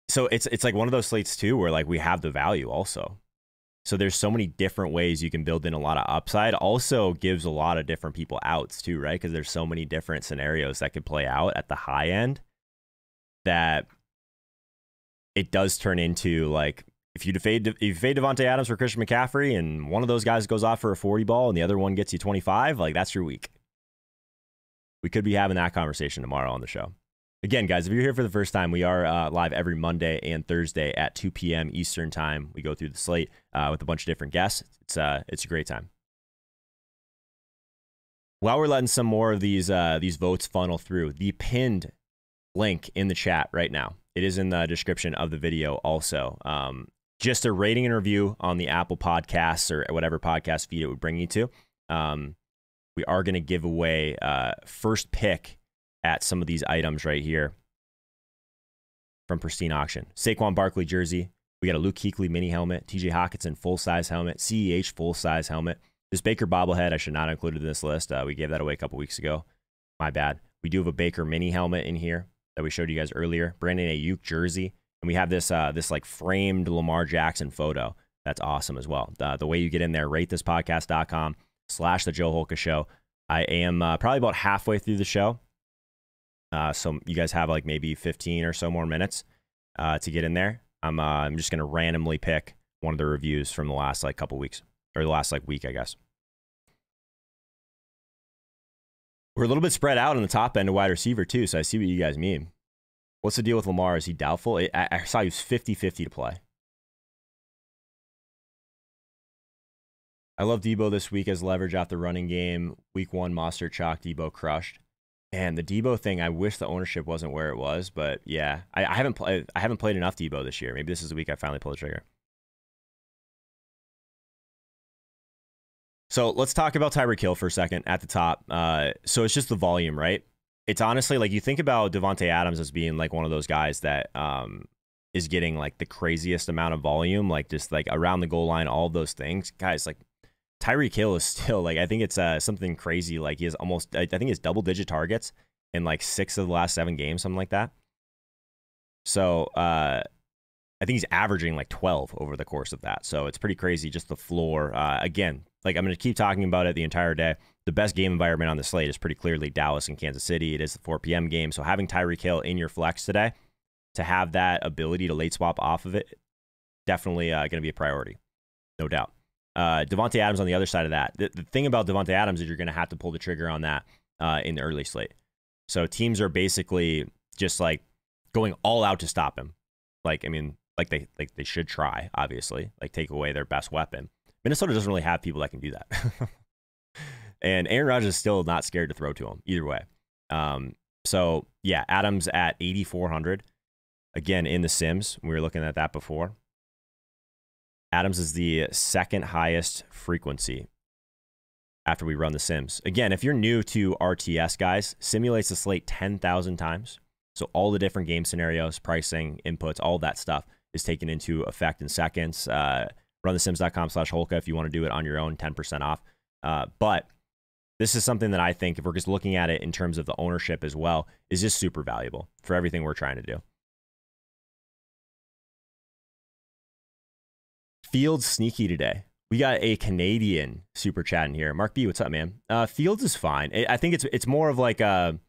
So it's like one of those slates too where like we have the value also. So there's so many different ways you can build in a lot of upside. Also gives a lot of different people outs too, right? Because there's so many different scenarios that could play out at the high end that it does turn into like, if you fade Devonte Adams for Christian McCaffrey and one of those guys goes off for a 40 ball and the other one gets you 25, like that's your week. We could be having that conversation tomorrow on the show. Again, guys, if you're here for the first time, we are live every Monday and Thursday at 2 p.m. Eastern time. We go through the slate with a bunch of different guests. It's a great time. While we're letting some more of these votes funnel through, the pinned link in the chat right now, it is in the description of the video also. Just a rating and review on the Apple Podcasts or whatever podcast feed it would bring you to. We are going to give away first pick at some of these items right here from Pristine Auction. Saquon Barkley jersey. We got a Luke Kuechly mini helmet. TJ Hockenson full-size helmet. CEH full-size helmet. This Baker bobblehead I should not have included in this list. We gave that away a couple weeks ago. My bad. We do have a Baker mini helmet in here that we showed you guys earlier. Brandon Ayuk jersey. And we have this like framed Lamar Jackson photo. That's awesome as well. The way you get in there, ratethispodcast.com/The Joe Holka Show. I am probably about halfway through the show. So you guys have like maybe 15 or so more minutes to get in there. I'm just going to randomly pick one of the reviews from the last like couple weeks or the last like week, I guess. We're a little bit spread out on the top end of wide receiver too. So I see what you guys mean. What's the deal with Lamar? Is he doubtful? I saw he was 50-50 to play. I love Debo this week as leverage off the running game. Week 1, Mostert chalk, Debo crushed. And the Debo thing, I wish the ownership wasn't where it was, but yeah, I haven't played enough Debo this year. Maybe this is the week I finally pull the trigger. So let's talk about Tyreek Hill for a second at the top. So it's just the volume, right? It's honestly like you think about Devonte Adams as being like one of those guys that is getting like the craziest amount of volume, like just like around the goal line, all of those things. Guys, like Tyreek Hill is still like, I think it's something crazy. Like he has almost, I think it's double-digit targets in like 6 of the last 7 games, something like that. So I think he's averaging like 12 over the course of that. So it's pretty crazy, just the floor. Again, like I'm going to keep talking about it the entire day. The best game environment on the slate is pretty clearly Dallas and Kansas City. It is the 4 p.m. game. So having Tyreek Hill in your flex today, to have that ability to late swap off of it, definitely going to be a priority, no doubt. Devonte Adams on the other side of that. The thing about Devonte Adams is you're going to have to pull the trigger on that in the early slate. So teams are basically just like going all out to stop him. Like, I mean, like they should try, obviously, like take away their best weapon. Minnesota doesn't really have people that can do that. And Aaron Rodgers is still not scared to throw to him either way. So yeah, Adams at 8,400. Again, in the Sims, we were looking at that before. Adams is the second highest frequency after we run the Sims. Again, if you're new to RTS, guys, simulates the slate 10,000 times. So all the different game scenarios, pricing, inputs, all that stuff is taken into effect in seconds. Runthesims.com/Holka if you want to do it on your own, 10% off. But this is something that I think, if we're just looking at it in terms of the ownership as well, is just super valuable for everything we're trying to do. Fields sneaky today. We got a Canadian super chat in here. Mark B, what's up, man? Fields is fine. I think it's more of like I'm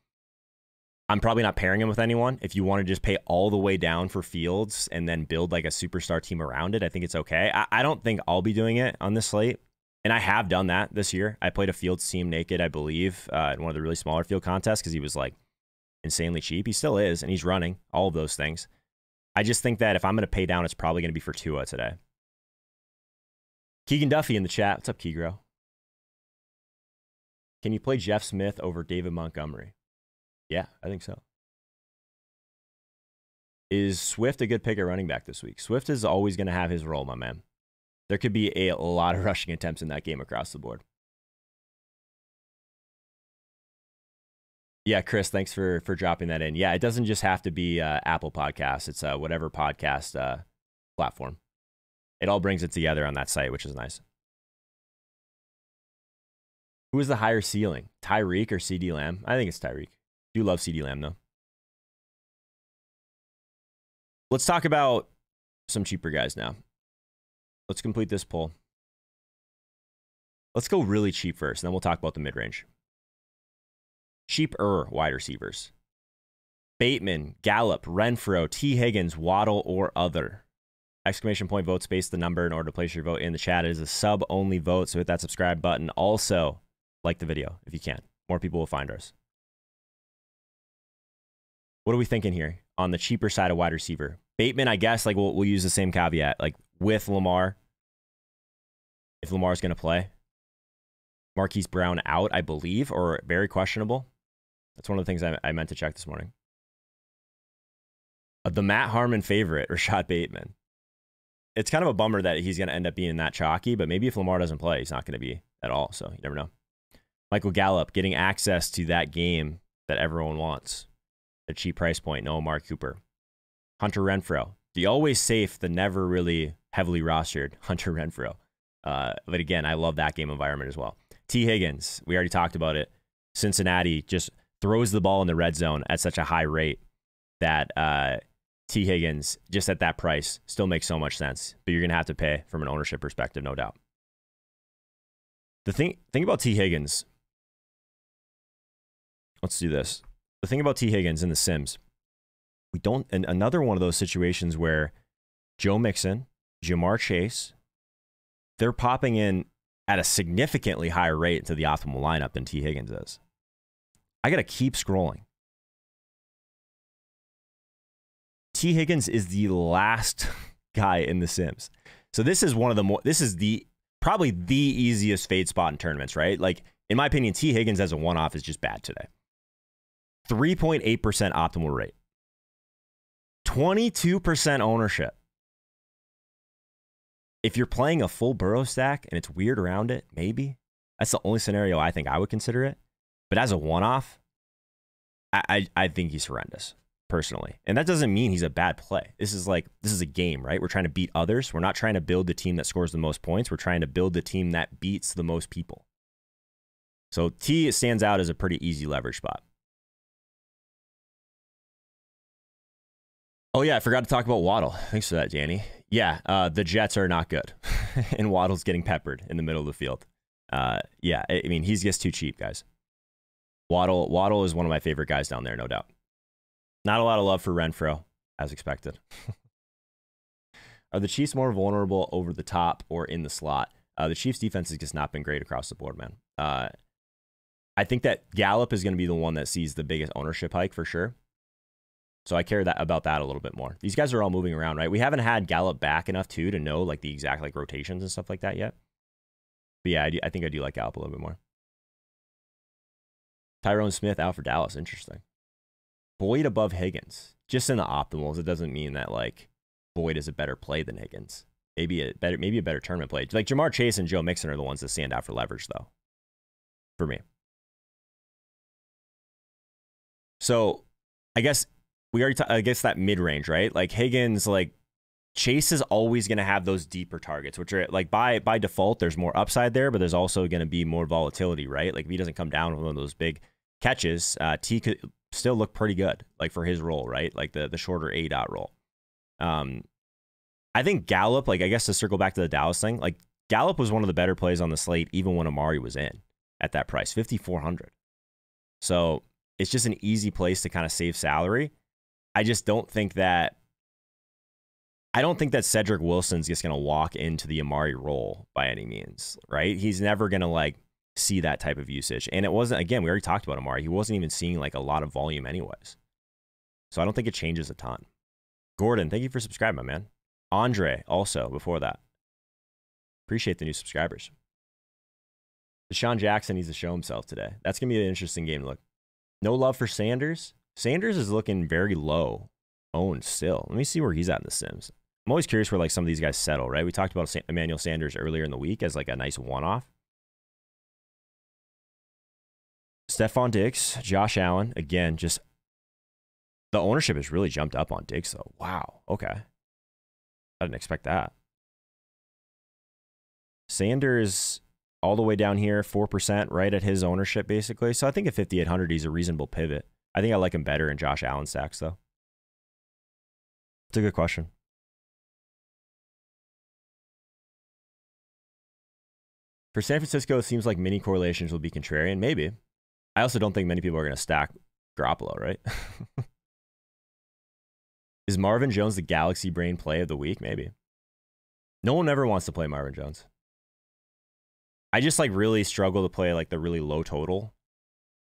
probably not pairing him with anyone. If you want to just pay all the way down for Fields and then build like a superstar team around it, I think it's okay. I don't think I'll be doing it on this slate. And I have done that this year. I played a Fields team naked, I believe, in one of the really smaller field contests because he was like insanely cheap. He still is, and he's running all of those things. I just think that if I'm going to pay down, it's probably going to be for Tua today. Keegan Duffy in the chat. What's up, Kegro? Can you play Jeff Smith over David Montgomery? Yeah, I think so. Is Swift a good pick at running back this week? Swift is always going to have his role, my man. There could be a lot of rushing attempts in that game across the board. Yeah, Chris, thanks for dropping that in. Yeah, it doesn't just have to be Apple Podcasts. It's whatever podcast platform. It all brings it together on that site, which is nice. Who is the higher ceiling? Tyreek or CeeDee Lamb? I think it's Tyreek. I do love CeeDee Lamb, though. Let's talk about some cheaper guys now. Let's complete this poll. Let's go really cheap first, and then we'll talk about the mid-range. Cheaper wide receivers. Bateman, Gallup, Renfro, T. Higgins, Waddle, or other. Exclamation point vote space the number in order to place your vote in the chat. It is a sub-only vote, so hit that subscribe button. Also, like the video if you can. More people will find us. What are we thinking here on the cheaper side of wide receiver? Bateman, I guess, like we'll use the same caveat, like with Lamar, if Lamar's going to play. Marquise Brown out, I believe, or very questionable. That's one of the things I meant to check this morning. The Matt Harmon favorite, Rashad Bateman. It's kind of a bummer that he's going to end up being that chalky, but maybe if Lamar doesn't play, he's not going to be at all, so you never know. Michael Gallup getting access to that game that everyone wants. A cheap price point, no Amari Cooper. Hunter Renfro, the always safe, the never really heavily rostered Hunter Renfro. But again, I love that game environment as well. T. Higgins, we already talked about it. Cincinnati just throws the ball in the red zone at such a high rate that T. Higgins, just at that price, still makes so much sense. But you're going to have to pay from an ownership perspective, no doubt. The thing about T. Higgins, let's do this. The thing about T. Higgins in the Sims, we don't, and another one of those situations where Joe Mixon, Jamar Chase, they're popping in at a significantly higher rate into the optimal lineup than T. Higgins is. I got to keep scrolling. T. Higgins is the last guy in the Sims. So this is one of the more, this is probably the easiest fade spot in tournaments, right? Like, in my opinion, T. Higgins as a one-off is just bad today. 3.8% optimal rate. 22% ownership. If you're playing a full Burrow stack and it's weird around it, maybe. That's the only scenario I think I would consider it. But as a one-off, I think he's horrendous, personally. And that doesn't mean he's a bad play. This is a game, right? We're trying to beat others. We're not trying to build the team that scores the most points. We're trying to build the team that beats the most people. So T stands out as a pretty easy leverage spot. Oh, yeah, I forgot to talk about Waddle. Thanks for that, Danny. Yeah, the Jets are not good. And Waddle's getting peppered in the middle of the field. Yeah, I mean, he's just too cheap, guys. Waddle is one of my favorite guys down there, no doubt. Not a lot of love for Renfro, as expected. Are the Chiefs more vulnerable over the top or in the slot? The Chiefs' defense has just not been great across the board, man. I think that Gallup is going to be the one that sees the biggest ownership hike for sure. So I care about that a little bit more. These guys are all moving around, right? We haven't had Gallup back enough too to know like the exact like rotations and stuff like that yet. But yeah, I think I do like Gallup a little bit more. Tyrone Smith out for Dallas. Interesting. Boyd above Higgins. Just in the optimals. It doesn't mean that like Boyd is a better play than Higgins. Maybe a better tournament play. Like Jamar Chase and Joe Mixon are the ones that stand out for leverage though. For me. So I guess we already, I guess that mid range, right? Like Higgins, like Chase is always going to have those deeper targets, which are like by default, there's more upside there, but there's also going to be more volatility, right? Like if he doesn't come down with one of those big catches, T could still look pretty good, like for his role, right? Like the shorter A dot role. I think Gallup, like I guess to circle back to the Dallas thing, like Gallup was one of the better plays on the slate, even when Amari was in at that price, 5,400. So it's just an easy place to kind of save salary. I just don't think that. I don't think that Cedric Wilson's just going to walk into the Amari role by any means, right? He's never going to like see that type of usage. And it wasn't, again, we already talked about Amari. He wasn't even seeing like a lot of volume anyways. So I don't think it changes a ton. Gordon, thank you for subscribing, my man. Andre, also, before that. Appreciate the new subscribers. Deshaun Jackson needs to show himself today. That's going to be an interesting game to look. No love for Sanders. Sanders is looking very low owned still. Let me see where he's at in the Sims. I'm always curious where like some of these guys settle, right? We talked about Emmanuel Sanders earlier in the week as like a nice one-off. Stephon Diggs, Josh Allen, again, just the ownership has really jumped up on Diggs though. Wow, okay. I didn't expect that. Sanders all the way down here, 4% right at his ownership basically. So I think at 5,800 he's a reasonable pivot. I think I like him better in Josh Allen stacks though. It's a good question. For San Francisco, it seems like mini correlations will be contrarian. Maybe. I also don't think many people are going to stack Garoppolo, right? Is Marvin Jones the Galaxy Brain play of the week? Maybe. No one ever wants to play Marvin Jones. I just like really struggle to play like the really low total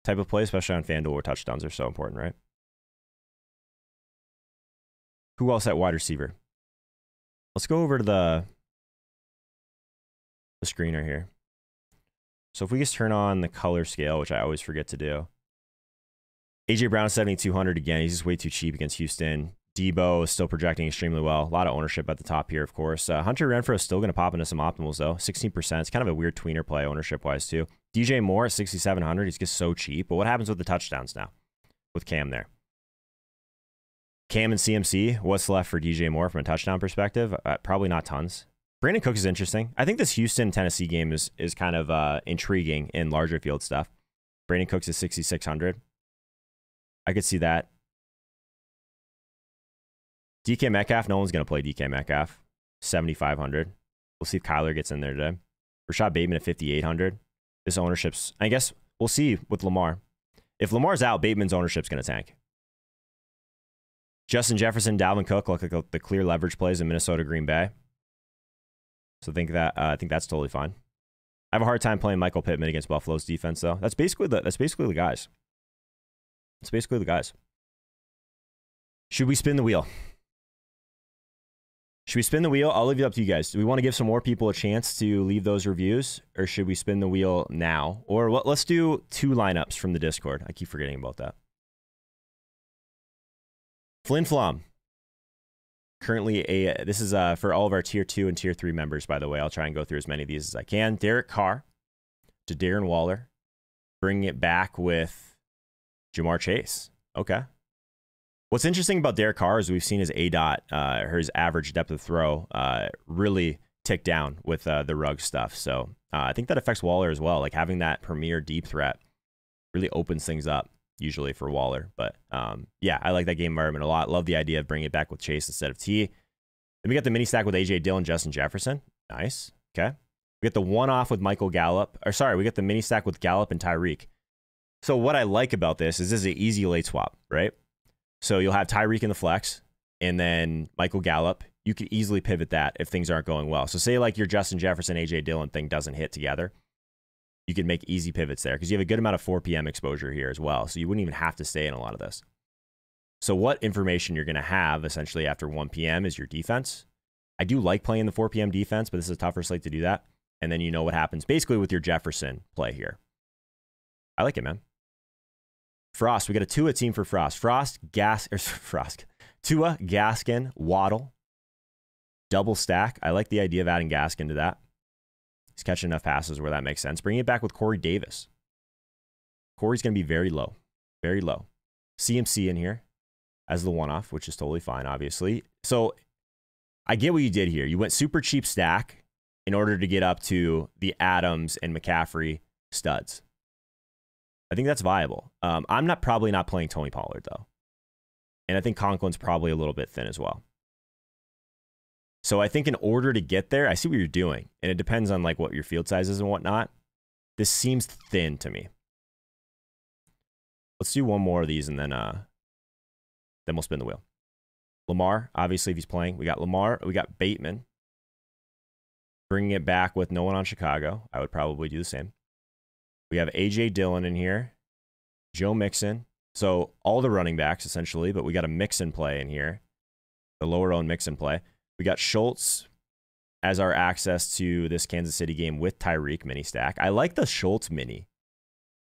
type of play, especially on FanDuel where touchdowns are so important, right? Who else at wide receiver? Let's go over to the screener here. So if we just turn on the color scale, which I always forget to do. AJ Brown 7,200 again. He's just way too cheap against Houston. Debo is still projecting extremely well. A lot of ownership at the top here, of course. Hunter Renfrow is still going to pop into some optimals, though. 16%. It's kind of a weird tweener play ownership-wise, too. DJ Moore at 6,700. He's just so cheap. But what happens with the touchdowns now with Cam there? Cam and CMC, what's left for DJ Moore from a touchdown perspective? Probably not tons. Brandon Cook is interesting. I think this Houston-Tennessee game is kind of intriguing in larger field stuff. Brandon Cooks is 6,600. I could see that. DK Metcalf, no one's going to play DK Metcalf. 7,500. We'll see if Kyler gets in there today. Rashad Bateman at 5,800. This ownership's, I guess we'll see with Lamar. If Lamar's out, Bateman's ownership's going to tank. Justin Jefferson, Dalvin Cook look like the clear leverage plays in Minnesota, Green Bay. So I think that's totally fine. I have a hard time playing Michael Pittman against Buffalo's defense, though. That's basically the guys. That's basically the guys. Should we spin the wheel? Should we spin the wheel? I'll leave it up to you guys. Do we want to give some more people a chance to leave those reviews, or should we spin the wheel now? Or let's do 2 lineups from the Discord. I keep forgetting about that. Flynn Flom. Currently, this is for all of our Tier 2 and Tier 3 members, by the way. I'll try and go through as many of these as I can. Derek Carr to Darren Waller. Bringing it back with Jamar Chase. Okay. What's interesting about Derek Carr is we've seen his ADOT, his average depth of throw, really tick down with the rug stuff. So I think that affects Waller as well. Like having that premier deep threat really opens things up usually for Waller. But yeah, I like that game environment a lot. Love the idea of bringing it back with Chase instead of T. Then we got the mini stack with AJ Dillon, Justin Jefferson. Nice. Okay. We get the one-off with Michael Gallup. Or sorry, we get the mini stack with Gallup and Tyreek. So what I like about this is an easy late swap, right? So you'll have Tyreek in the flex and then Michael Gallup. You could easily pivot that if things aren't going well. So say like your Justin Jefferson, AJ Dillon thing doesn't hit together. You can make easy pivots there because you have a good amount of 4 p.m. exposure here as well. So you wouldn't even have to stay in a lot of this. So what information you're going to have essentially after 1 p.m. is your defense. I do like playing the 4 p.m. defense, but this is a tougher slate to do that. And then you know what happens basically with your Jefferson play here. I like it, man. Frost, we got a Tua team for Frost. Tua, Gaskin, Waddle, double stack. I like the idea of adding Gaskin to that. He's catching enough passes where that makes sense. Bring it back with Corey Davis. Corey's going to be very low. Very low. CMC in here. as the one-off, which is totally fine, obviously. So I get what you did here. You went super cheap stack in order to get up to the Adams and McCaffrey studs. I think that's viable. I'm probably not playing Tony Pollard, though. And I think Conklin's probably a little bit thin as well. So I think in order to get there, I see what you're doing. And it depends on like what your field size is and whatnot. This seems thin to me. Let's do one more of these and then we'll spin the wheel. Lamar, obviously, if he's playing. We got Lamar. We got Bateman. Bringing it back with no one on Chicago. I would probably do the same. We have A.J. Dillon in here. Joe Mixon. So all the running backs, essentially, but we got a Mixon play in here. The lower-owned Mixon play. We got Schultz as our access to this Kansas City game with Tyreek mini stack. I like the Schultz mini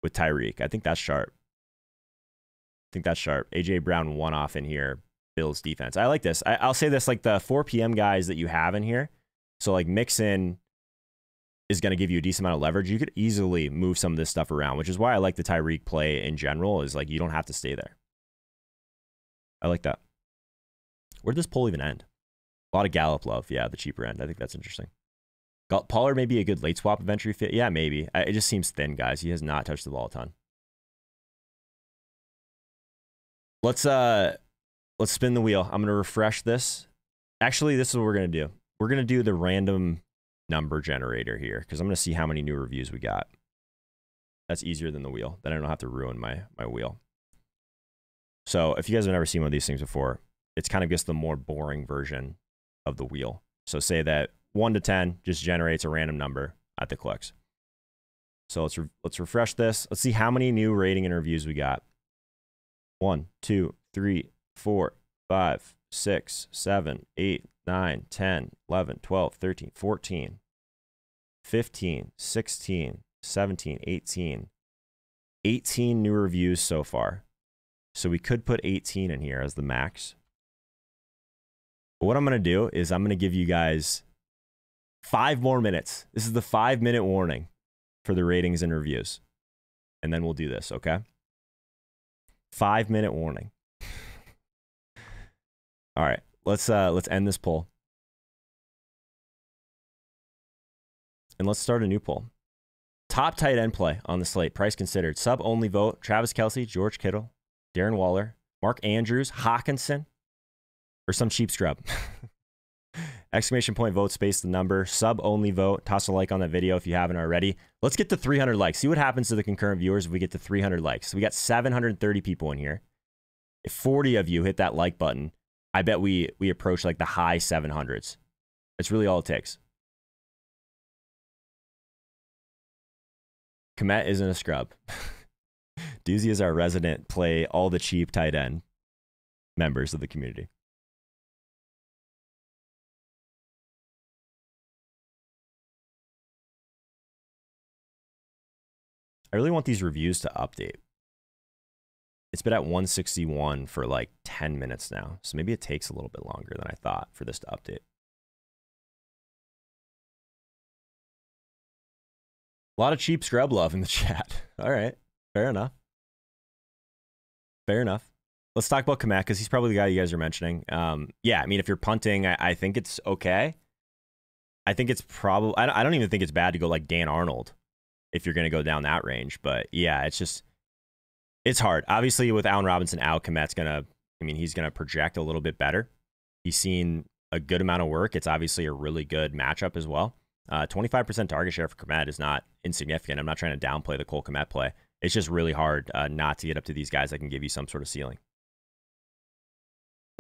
with Tyreek. I think that's sharp. A.J. Brown one-off in here. Bills defense. I like this. I'll say this, like the 4 p.m. guys that you have in here. So like Mixon is going to give you a decent amount of leverage. You could easily move some of this stuff around, which is why I like the Tyreek play in general, is like you don't have to stay there. I like that. Where did this poll even end? A lot of Gallup love. Yeah, the cheaper end. I think that's interesting. Pollard may be a good late swap of entry fit. Yeah, maybe. It just seems thin, guys. He has not touched the ball a ton. Let's spin the wheel. I'm going to refresh this. Actually, this is what we're going to do. We're going to do the random number generator here because I'm going to see how many new reviews we got. That's easier than the wheel. Then I don't have to ruin my wheel. So if you guys have never seen one of these things before, it's kind of just the more boring version of the wheel. So say that 1 to 10 just generates a random number at the clicks. So let's refresh this. Let's see how many new rating and reviews we got. 1, 2, 3, 4, 5, 6, 7, 8, 9, 10, 11, 12, 13, 14, 15, 16, 17, 18. 18 new reviews so far. So we could put 18 in here as the max. But what I'm going to do is I'm going to give you guys 5 more minutes. This is the 5-minute warning for the ratings and reviews. And then we'll do this, okay? 5-minute warning. All right, let's end this poll. And let's start a new poll. Top tight end play on the slate, price considered. Sub-only vote, Travis Kelce, George Kittle, Darren Waller, Mark Andrews, Hawkinson, or some cheap scrub. Exclamation point vote, space the number. Sub-only vote. Toss a like on that video if you haven't already. Let's get to 300 likes. See what happens to the concurrent viewers if we get to 300 likes. So we got 730 people in here. If 40 of you hit that like button, I bet we approach like the high 700s. That's really all it takes. Komet isn't a scrub. Doozy is our resident play all the cheap tight end members of the community. I really want these reviews to update. It's been at 161 for like 10 minutes now. So maybe it takes a little bit longer than I thought for this to update. A lot of cheap scrub love in the chat. All right. Fair enough. Fair enough. Let's talk about Komet because he's probably the guy you guys are mentioning. Yeah, I mean, if you're punting, I think it's okay. I think it's probably... I don't even think it's bad to go like Dan Arnold if you're going to go down that range. But yeah, it's just... It's hard. Obviously, with Allen Robinson out, Komet's going to... I mean, he's going to project a little bit better. He's seen a good amount of work. It's obviously a really good matchup as well. 25% target share for Komet is not insignificant. I'm not trying to downplay the Cole Komet play. It's just really hard not to get up to these guys that can give you some sort of ceiling.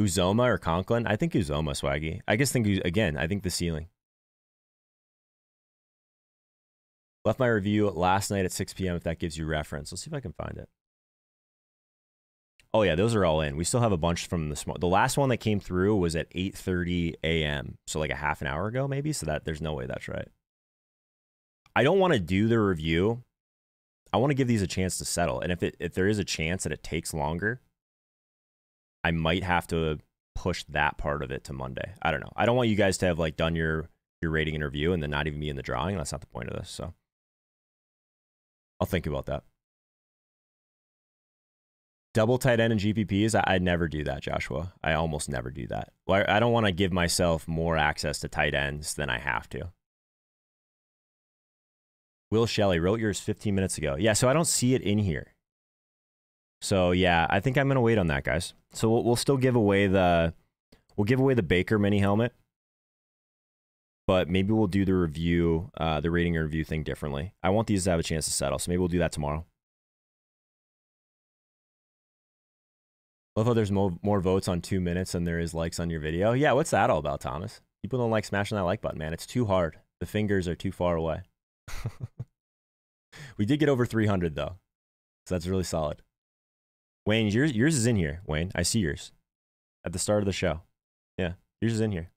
Uzoma or Conklin? I think Uzoma, Swaggy. I guess again, I think the ceiling. Left my review last night at 6 p.m. if that gives you reference. Let's see if I can find it. Oh, yeah, those are all in. We still have a bunch from the last one that came through was at 8:30 a.m. So like a half an hour ago, maybe. So that there's no way that's right. I don't want to do the review. I want to give these a chance to settle. And if there is a chance that it takes longer, I might have to push that part of it to Monday. I don't know. I don't want you guys to have like done your rating and review and then not even be in the drawing. That's not the point of this. So I'll think about that. Double tight end and GPPs, I'd never do that, Joshua. I almost never do that. Well, I don't want to give myself more access to tight ends than I have to. Will Shelley wrote yours 15 minutes ago. Yeah, so I don't see it in here. So yeah, I think I'm gonna wait on that, guys. So we'll still give away the Baker mini helmet, but maybe we'll do the review, the rating and review thing differently. I want these to have a chance to settle, so maybe we'll do that tomorrow. Love how there's more votes on 2 minutes than there is likes on your video. Yeah, what's that all about, Thomas? People don't like smashing that like button, man. It's too hard. The fingers are too far away. We did get over 300 though, so that's really solid. Wayne, yours is in here. Wayne, I see yours at the start of the show. Yeah, yours is in here.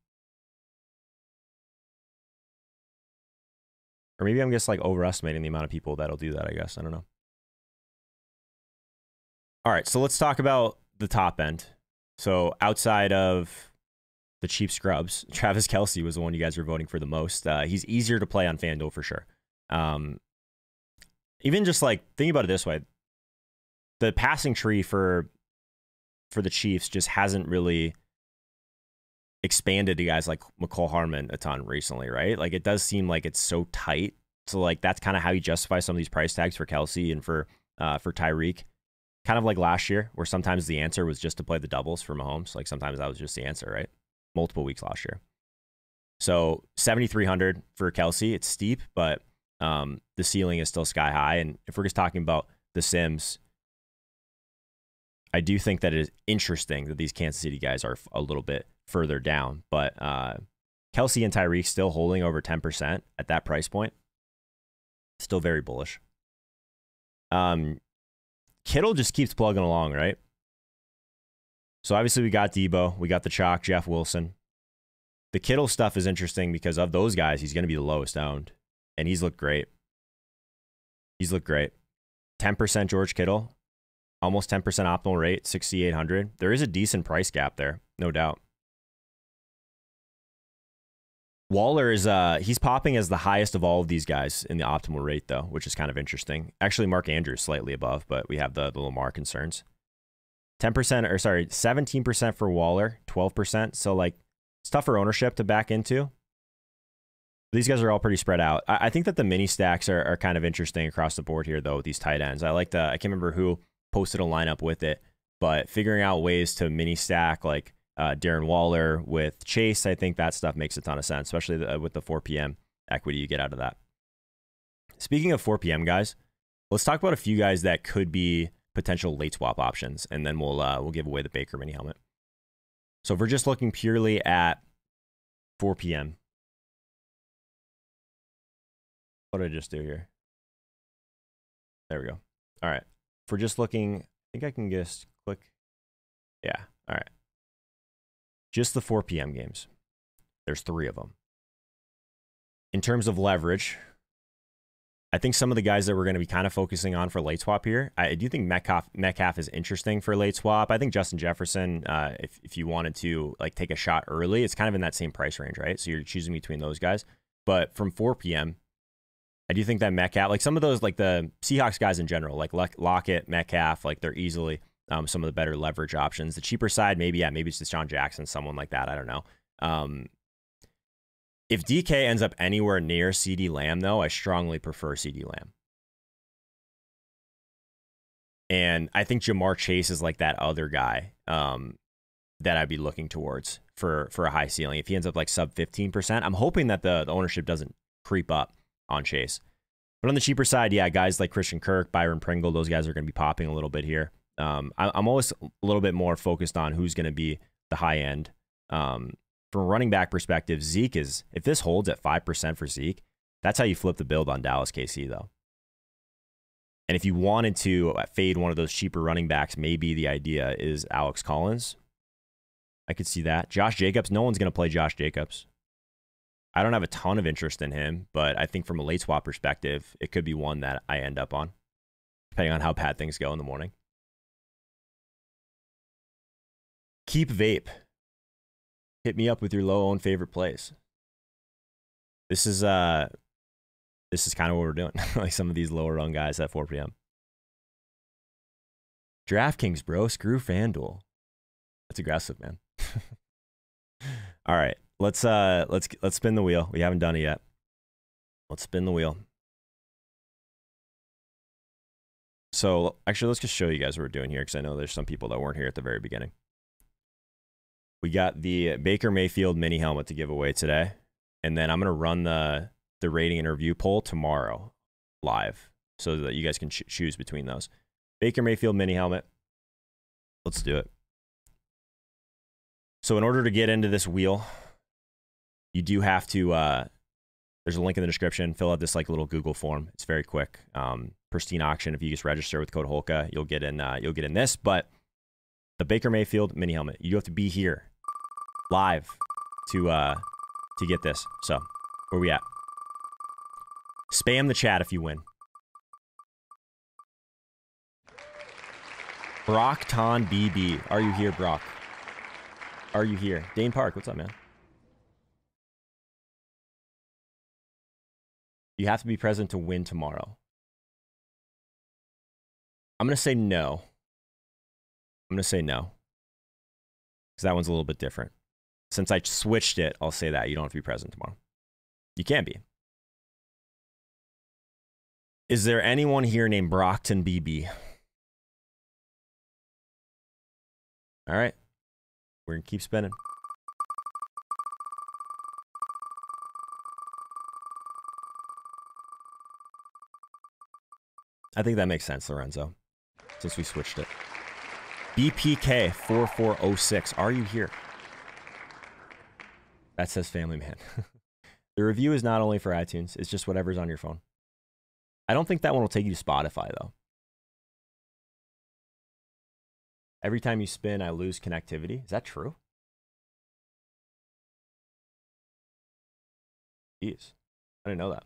Or maybe I'm just like overestimating the amount of people that'll do that, I guess. I don't know. All right, so let's talk about the top end. So outside of the cheap scrubs, Travis Kelce was the one you guys were voting for the most. He's easier to play on FanDuel for sure. Even just like, think about it this way. The passing tree for the Chiefs just hasn't really expanded to guys like McCall Harmon a ton recently, right? Like it does seem like it's so tight. So like that's kind of how you justify some of these price tags for Kelce and for Tyreek. Kind of like last year, where sometimes the answer was just to play the doubles for Mahomes. Like sometimes that was just the answer, right? Multiple weeks last year. So 7,300 for Kelce. It's steep, but the ceiling is still sky high. And if we're just talking about the Sims, I do think that it is interesting that these Kansas City guys are a little bit further down. But Kelce and Tyreek still holding over 10% at that price point. Still very bullish. Kittle just keeps plugging along, right? So obviously we got Debo, we got the chalk, Jeff Wilson. The Kittle stuff is interesting because of those guys, he's going to be the lowest owned. And he's looked great. He's looked great. 10% George Kittle, almost 10% optimal rate, 6,800. There is a decent price gap there, no doubt. Waller is he's popping as the highest of all of these guys in the optimal rate though, which is kind of interesting. Actually, Mark Andrews slightly above, but we have the Lamar concerns. 10% or sorry, 17% for Waller, 12%. So like it's tougher ownership to back into. These guys are all pretty spread out. I think that the mini stacks are kind of interesting across the board here though with these tight ends. I can't remember who posted a lineup with it, but figuring out ways to mini stack like Darren Waller with Chase, I think that stuff makes a ton of sense, especially with the 4 p.m. equity you get out of that. Speaking of 4 p.m. guys, let's talk about a few guys that could be potential late swap options, and then we'll give away the Baker mini helmet. So if we're just looking purely at 4 p.m., what did I just do here? There we go. All right. If we're just looking, I think I can just click. Yeah. All right. Just the 4 p.m. games. There's 3 of them. In terms of leverage, I think some of the guys that we're going to be kind of focusing on for late swap here, I do think Metcalf is interesting for late swap. I think Justin Jefferson, if you wanted to like take a shot early, it's kind of in that same price range, right? So you're choosing between those guys. But from 4 p.m., I do think that Metcalf, like some of those, like the Seahawks guys in general, like Lockett, Metcalf, like they're easily some of the better leverage options. The cheaper side, maybe it's Deshaun Jackson, someone like that. I don't know. If DK ends up anywhere near CeeDee Lamb, though, I strongly prefer CeeDee Lamb. And I think Jamar Chase is like that other guy that I'd be looking towards for a high ceiling. If he ends up like sub 15%, I'm hoping that the ownership doesn't creep up on Chase. But on the cheaper side, yeah, guys like Christian Kirk, Byron Pringle, those guys are going to be popping a little bit here. I'm always a little bit more focused on who's going to be the high end. From a running back perspective, Zeke is, if this holds at 5% for Zeke, that's how you flip the build on Dallas KC, though. And if you wanted to fade one of those cheaper running backs, maybe the idea is Alex Collins. I could see that. Josh Jacobs, no one's going to play Josh Jacobs. I don't have a ton of interest in him, but I think from a late swap perspective, it could be one that I end up on, depending on how bad things go in the morning. Keep Vape. Hit me up with your low-owned favorite plays. This is kind of what we're doing. Like some of these lower-owned guys at 4 p.m. DraftKings, bro. Screw FanDuel. That's aggressive, man. All right. Let's spin the wheel. We haven't done it yet. Let's spin the wheel. So actually, let's just show you guys what we're doing here, because I know there's some people that weren't here at the very beginning. We got the Baker Mayfield mini helmet to give away today, and then I'm going to run the rating and review poll tomorrow live, so that you guys can choose between those. Baker Mayfield mini helmet. Let's do it. So in order to get into this wheel, you do have to, there's a link in the description. Fill out this like little Google form. It's very quick. Pristine auction. If you just register with code Holka, you'll get in this. But the Baker Mayfield mini helmet, you have to be here live to get this. So where we at? Spam the chat if you win. Brockton BB. Are you here, Brock? Are you here? Dane Park, what's up, man? You have to be present to win tomorrow. I'm going to say no. I'm going to say no. Because that one's a little bit different. Since I switched it, I'll say that. You don't have to be present tomorrow. You can be. Is there anyone here named Brockton BB? All right. We're going to keep spinning. I think that makes sense, Lorenzo, since we switched it. BPK 4406. Are you here? That says Family Man. The review is not only for iTunes. It's just whatever's on your phone. I don't think that one will take you to Spotify, though. Every time you spin, I lose connectivity. Is that true? Jeez. I didn't know that.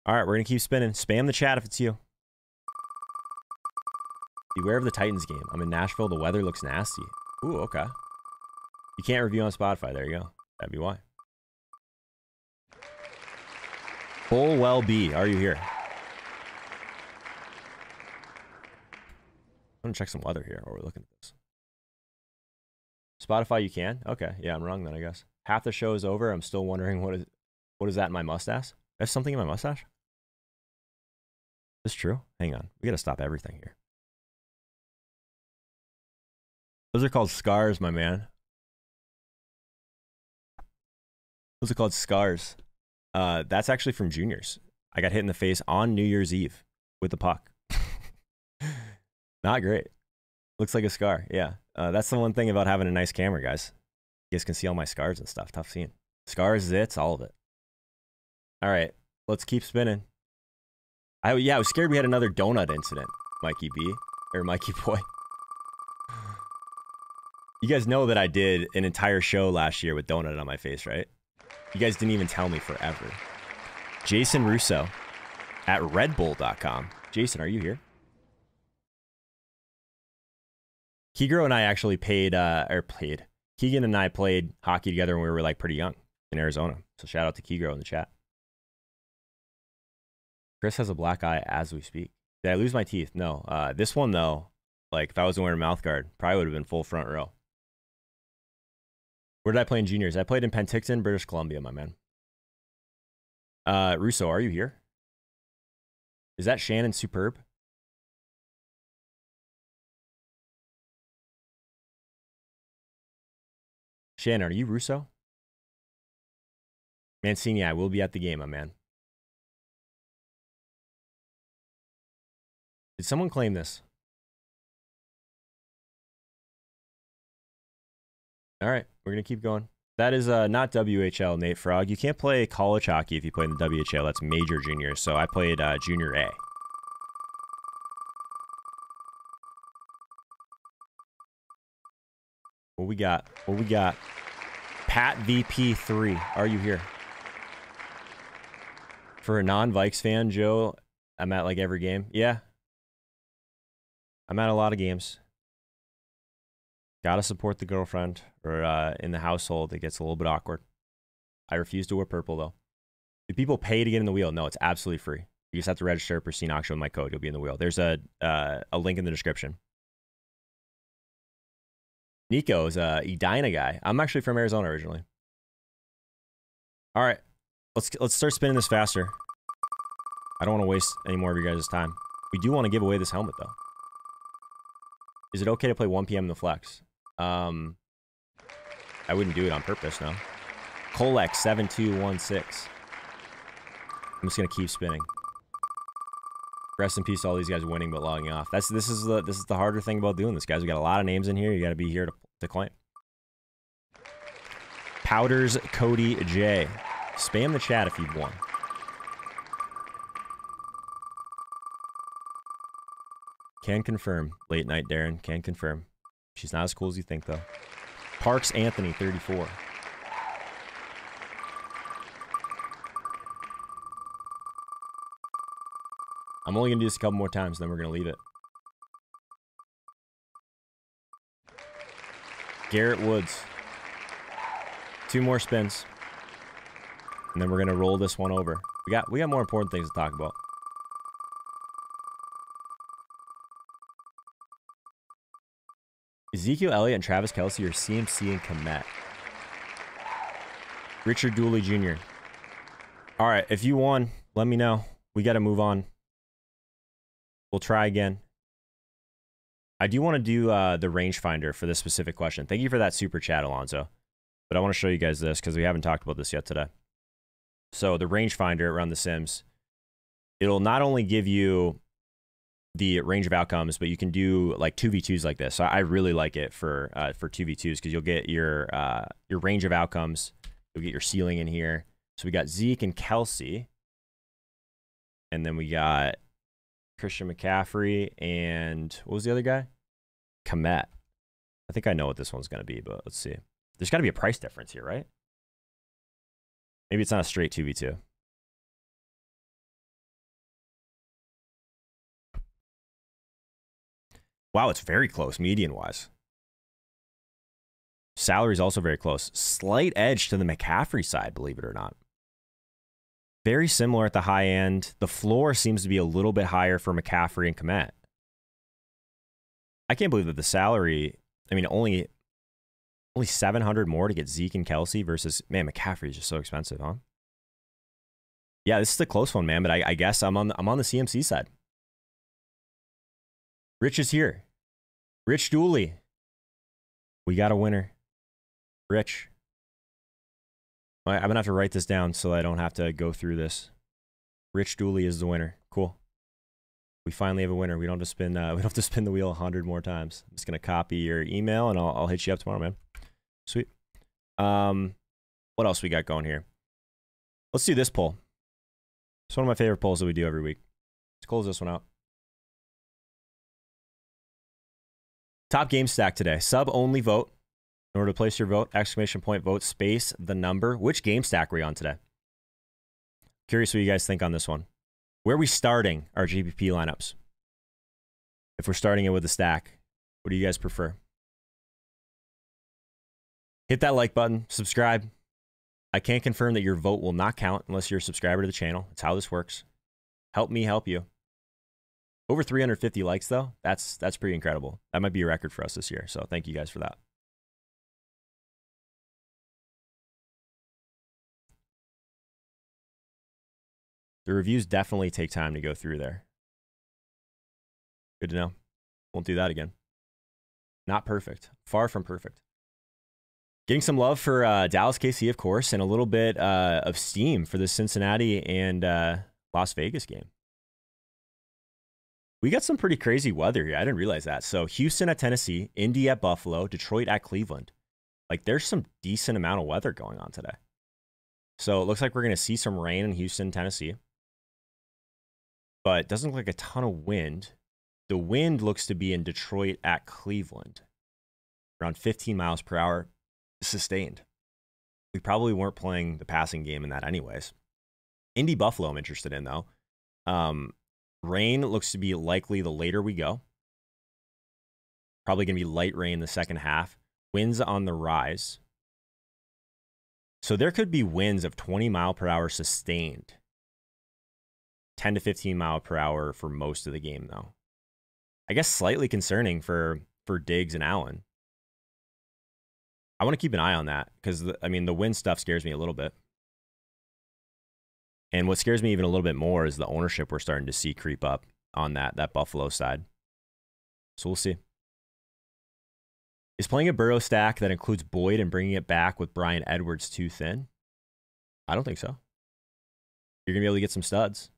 All right, we're going to keep spinning. Spam the chat if it's you. Beware of the Titans game. I'm in Nashville. The weather looks nasty. Ooh, okay. You can't review on Spotify. There you go. That'd be why. Bullwell B. Are you here? I'm going to check some weather here while we're looking at this. Spotify, you can? Okay. Yeah, I'm wrong then, I guess. Half the show is over. I'm still wondering what is that in my mustache? There's something in my mustache? Is this true? Hang on. We got to stop everything here. Those are called scars, my man. Those are called scars. That's actually from juniors. I got hit in the face on New Year's Eve with the puck. Not great. Looks like a scar. Yeah. That's the one thing about having a nice camera, guys. You guys can see all my scars and stuff. Tough seeing. Scars, zits, all of it. All right. Let's keep spinning. I was scared we had another donut incident, Mikey B. Or Mikey Boy. You guys know that I did an entire show last year with donut on my face, right? You guys didn't even tell me forever. Jason Russo at redbull.com. Jason, are you here? Keegro and I actually Keegan and I played hockey together when we were like pretty young in Arizona. So shout out to Keegro in the chat. Chris has a black eye as we speak. Did I lose my teeth? No. This one though, like if I wasn't wearing a mouth guard, probably would have been full front row. Where did I play in juniors? I played in Penticton, British Columbia, my man. Russo, are you here? Is that Shannon Superb? Shannon, are you Russo? Mancini, I will be at the game, my man. Did someone claim this? All right, we're going to keep going. That is not WHL, Nate Frog. You can't play college hockey if you play in the WHL. That's major junior. So I played junior A. What we got? What we got? Pat VP3. Are you here? For a non-Vikes fan, Joe, I'm at like every game. Yeah. I'm at a lot of games. Gotta support the girlfriend, or in the household, it gets a little bit awkward. I refuse to wear purple, though. Do people pay to get in the wheel? No, it's absolutely free. You just have to register Pristine Auction with my code. You'll be in the wheel. There's a link in the description. Nico's a Edina guy. I'm actually from Arizona originally. All right, let's start spinning this faster. I don't want to waste any more of your guys' time. We do want to give away this helmet though. Is it okay to play 1 p.m. in the flex? I wouldn't do it on purpose, no. Colec 7216. I'm just gonna keep spinning. Rest in peace to all these guys winning but logging off. This is the harder thing about doing this, guys. We got a lot of names in here. You got to be here to claim. Powders Cody J. Spam the chat if you've won. Can confirm. Late night Darren. Can confirm. She's not as cool as you think though. Parks Anthony 34. I'm only going to do this a couple more times, then we're going to leave it. Garrett Woods. 2 more spins. And then we're going to roll this one over. We got more important things to talk about. Ezekiel Elliott and Travis Kelce are CMC and Komet. Richard Dooley Jr. All right, if you won, let me know. We got to move on. We'll try again. I do want to do the rangefinder for this specific question. Thank you for that super chat, Alonzo. But I want to show you guys this because we haven't talked about this yet today. So the rangefinder around the Sims, it'll not only give you the range of outcomes, but you can do like 2v2s like this. So I really like it for 2v2s because you'll get your range of outcomes. You'll get your ceiling in here. So we got Zeke and Kelce. And then we got Christian McCaffrey and what was the other guy? Komet. I think I know what this one's going to be, but let's see. There's got to be a price difference here, right? Maybe it's not a straight 2v2. Wow, it's very close median-wise. Salary's also very close. Slight edge to the McCaffrey side, believe it or not. Very similar at the high end. The floor seems to be a little bit higher for McCaffrey and Komet. I can't believe that the salary, I mean, only 700 more to get Zeke and Kelce versus, man, McCaffrey is just so expensive, huh? Yeah, this is a close one, man, but I guess I'm on the CMC side. Rich is here. Rich Dooley. We got a winner. Rich. I'm going to have to write this down so I don't have to go through this. Rich Dooley is the winner. Cool. We finally have a winner. We don't have to spin, the wheel 100 more times. I'm just going to copy your email and I'll hit you up tomorrow, man. Sweet. What else we got going here? Let's do this poll. It's one of my favorite polls that we do every week. Let's close this one out. Top game stack today. Sub only vote. In order to place your vote, exclamation point vote space the number. Which game stack are we on today? Curious what you guys think on this one. Where are we starting our GPP lineups? If we're starting it with a stack, what do you guys prefer? Hit that like button, subscribe. I can't confirm that your vote will not count unless you're a subscriber to the channel. That's how this works. Help me help you. Over 350 likes though. That's pretty incredible. That might be a record for us this year. So thank you guys for that. The reviews definitely take time to go through there. Good to know. Won't do that again. Not perfect. Far from perfect. Getting some love for Dallas KC, of course, and a little bit of steam for the Cincinnati and Las Vegas game. We got some pretty crazy weather here. I didn't realize that. So Houston at Tennessee, Indy at Buffalo, Detroit at Cleveland. Like there's some decent amount of weather going on today. So it looks like we're going to see some rain in Houston, Tennessee. But it doesn't look like a ton of wind. The wind looks to be in Detroit at Cleveland. Around 15 miles per hour sustained. We probably weren't playing the passing game in that anyways. Indy Buffalo I'm interested in though. Rain looks to be likely the later we go. Probably going to be light rain in the second half. Winds on the rise. So there could be winds of 20 mile per hour sustained. 10 to 15 mile per hour for most of the game though. I guess slightly concerning for Diggs and Allen. I want to keep an eye on that because, I mean, the win stuff scares me a little bit. And what scares me even a little bit more is the ownership we're starting to see creep up on that Buffalo side. So we'll see. Is playing a Burrow stack that includes Boyd and bringing it back with Bryan Edwards too thin? I don't think so. You're going to be able to get some studs.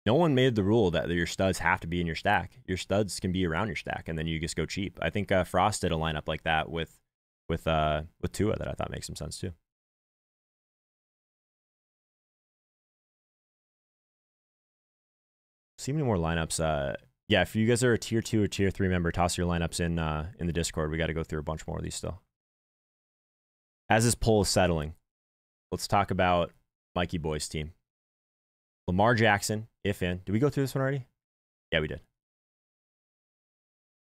No one made the rule that your studs have to be in your stack. Your studs can be around your stack, and then you just go cheap. I think Frost did a lineup like that with Tua that I thought makes some sense too. See many more lineups. Yeah, if you guys are a tier 2 or tier 3 member, toss your lineups in the Discord. We got to go through a bunch more of these still. As this poll is settling, let's talk about Mikey Boy's team. Lamar Jackson, if in. Did we go through this one already? Yeah, we did.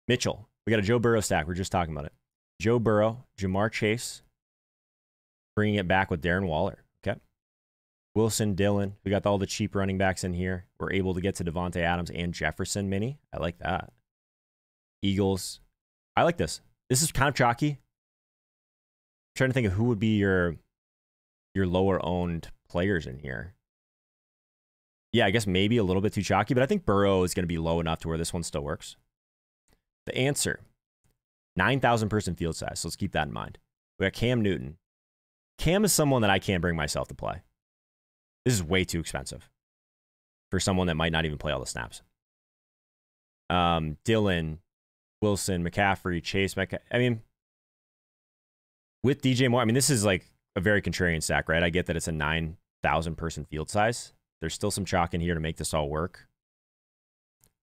Mitchell. We got a Joe Burrow stack. We're just talking about it. Joe Burrow, Jamar Chase, bringing it back with Darren Waller. Okay. Wilson, Dillon. We got all the cheap running backs in here. We're able to get to Devonte Adams and Jefferson mini. I like that. Eagles. I like this. This is kind of chalky. I'm trying to think of who would be your lower owned players in here. Yeah, I guess maybe a little bit too chalky, but I think Burrow is going to be low enough to where this one still works. The answer, 9,000 person field size. So let's keep that in mind. We got Cam Newton. Cam is someone that I can't bring myself to play. This is way too expensive for someone that might not even play all the snaps. Dillon, Wilson, McCaffrey, Chase, I mean, with DJ Moore, I mean, this is like a very contrarian stack, right? I get that it's a 9,000 person field size. There's still some chalk in here to make this all work.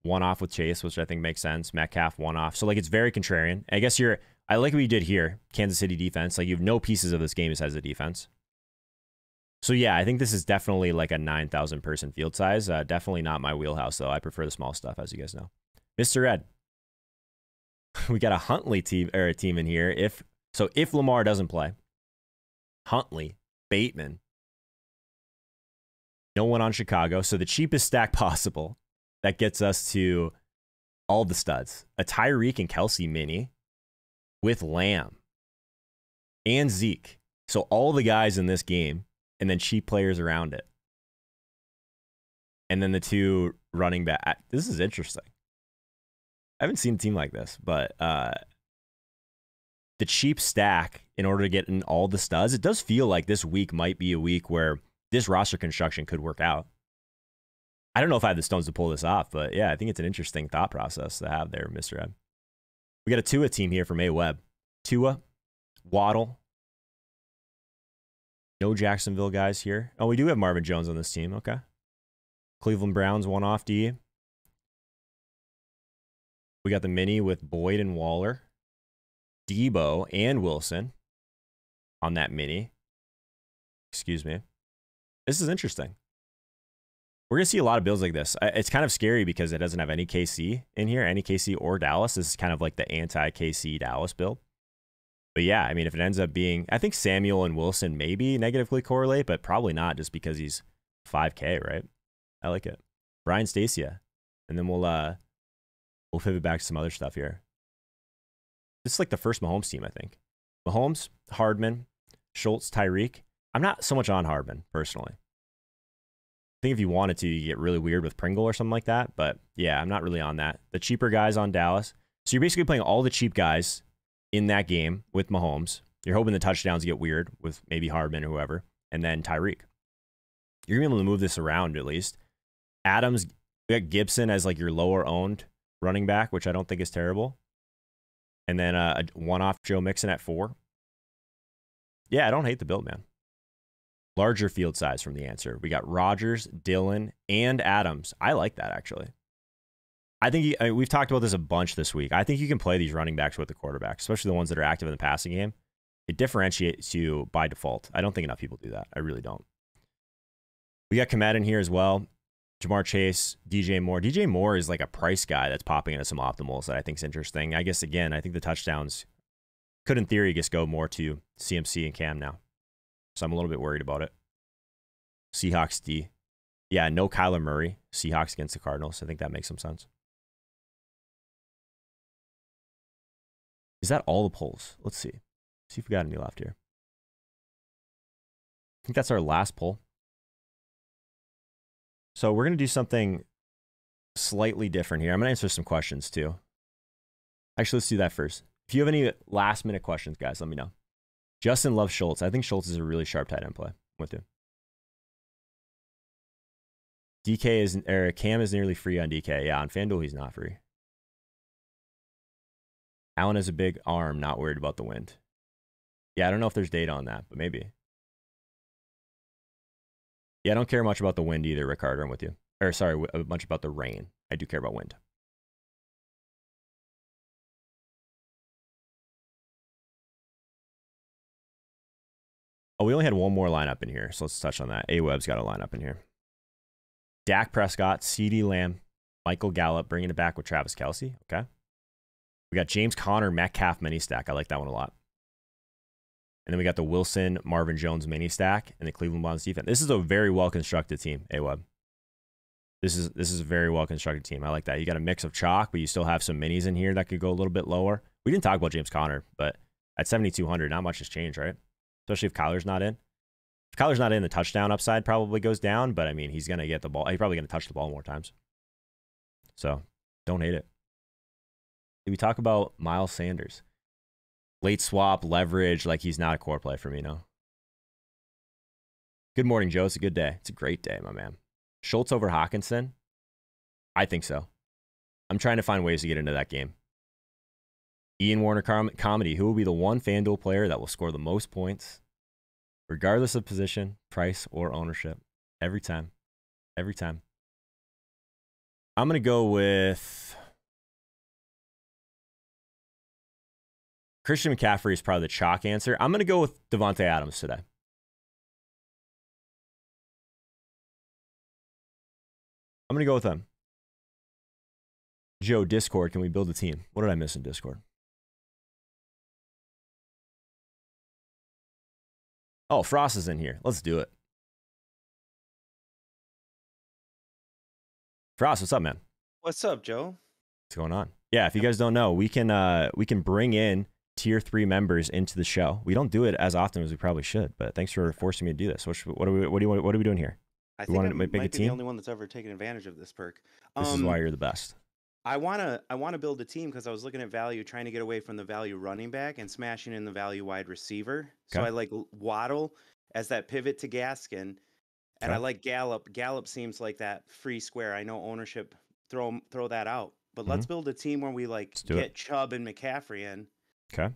One off with Chase, which I think makes sense. Metcalf, one off. So, like, it's very contrarian. I guess I like what you did here. Kansas City defense. Like, you have no pieces of this game besides the defense. So, yeah, I think this is definitely like a 9,000 person field size. Definitely not my wheelhouse, though. I prefer the small stuff, as you guys know. Mr. Ed. We got a Huntley team in here. If Lamar doesn't play, Huntley, Bateman, no one on Chicago. So the cheapest stack possible that gets us to all the studs. A Tyreek and Kelsey mini with Lamb and Zeke. So all the guys in this game and then cheap players around it. And then the two running back. This is interesting. I haven't seen a team like this, but the cheap stack in order to get in all the studs, it does feel like this week might be a week where this roster construction could work out. I don't know if I have the stones to pull this off, but yeah, I think it's an interesting thought process to have there, Mr. Ed. We got a Tua team here from A Webb. Tua, Waddle. No Jacksonville guys here. Oh, we do have Marvin Jones on this team. Okay. Cleveland Browns, one off D. We got the mini with Boyd and Waller. Debo and Wilson on that mini. Excuse me. This is interesting. We're going to see a lot of builds like this. It's kind of scary because it doesn't have any KC in here, any KC or Dallas. This is kind of like the anti-KC Dallas build. But yeah, I mean, if it ends up being, I think Samuel and Wilson maybe negatively correlate, but probably not just because he's 5K, right? I like it. Brian Stacia. And then we'll pivot back to some other stuff here. This is like the first Mahomes team, I think. Mahomes, Hardman, Schultz, Tyreek. I'm not so much on Hardman, personally. I think if you wanted to, you get really weird with Pringle or something like that. But yeah, I'm not really on that. The cheaper guys on Dallas. So you're basically playing all the cheap guys in that game with Mahomes. You're hoping the touchdowns get weird with maybe Hardman or whoever. And then Tyreek. You're going to be able to move this around at least. Adams, we got Gibson as like your lower owned running back, which I don't think is terrible. And then a one-off Joe Mixon at 4. Yeah, I don't hate the build, man. Larger field size from the answer. We got Rodgers, Dillon, and Adams. I like that, actually. I think we've talked about this a bunch this week. I think you can play these running backs with the quarterback, especially the ones that are active in the passing game. It differentiates you by default. I don't think enough people do that. I really don't. We got Komet in here as well. Jamar Chase, DJ Moore. DJ Moore is like a price guy that's popping into some optimals that I think is interesting. I guess, again, I think the touchdowns could, in theory, just go more to CMC and Cam now. So I'm a little bit worried about it. Seahawks D. Yeah, no Kyler Murray. Seahawks against the Cardinals. I think that makes some sense. Is that all the polls? Let's see. See if we got any left here. I think that's our last poll. So we're going to do something slightly different here. I'm going to answer some questions too. Actually, let's do that first. If you have any last minute questions, guys, let me know. Justin loves Schultz. I think Schultz is a really sharp tight end play. I'm with you. Cam is nearly free on DK. Yeah, on FanDuel, he's not free. Allen has a big arm, not worried about the wind. Yeah, I don't know if there's data on that, but maybe. Yeah, I don't care much about the wind either, Ricardo. I'm with you. Or sorry, much about the rain. I do care about wind. Oh, we only had one more lineup in here, so let's touch on that. A-Web's got a lineup in here. Dak Prescott, CeeDee Lamb, Michael Gallup, bringing it back with Travis Kelce. Okay. We got James Conner, Metcalf mini stack. I like that one a lot. And then we got the Wilson, Marvin Jones mini stack, and the Cleveland Browns defense. This is a very well-constructed team, A-Web. This is a very well-constructed team. I like that. You got a mix of chalk, but you still have some minis in here that could go a little bit lower. We didn't talk about James Conner, but at 7,200, not much has changed, right? Especially if Kyler's not in. If Kyler's not in, the touchdown upside probably goes down, but I mean, he's going to get the ball. He's probably going to touch the ball more times. So, don't hate it. Did we talk about Miles Sanders? Late swap, leverage, like he's not a core play for me, no. Good morning, Joe. It's a good day. It's a great day, my man. Schultz over Hawkinson? I think so. I'm trying to find ways to get into that game. Ian Warner Comedy. Who will be the one FanDuel player that will score the most points, regardless of position, price, or ownership? Every time. Every time. I'm going to go with... Christian McCaffrey is probably the chalk answer. I'm going to go with Devonte Adams today. I'm going to go with them. Joe, Discord, can we build a team? What did I miss in Discord? Oh, Frost is in here. Let's do it. Frost, what's up, man? What's up, Joe? What's going on? Yeah, if you guys don't know, we can bring in tier 3 members into the show. We don't do it as often as we probably should, but thanks for forcing me to do this. What are we doing here? I think I might be the only one that's ever taken advantage of this perk. This is why you're the best. I wanna build a team because I was looking at value, trying to get away from the value running back and smashing in the value wide receiver. Okay. So I like Waddle as that pivot to Gaskin, and I like Gallup. Gallup seems like that free square. I know ownership throw that out, but let's build a team where we get Chubb and McCaffrey in. Okay.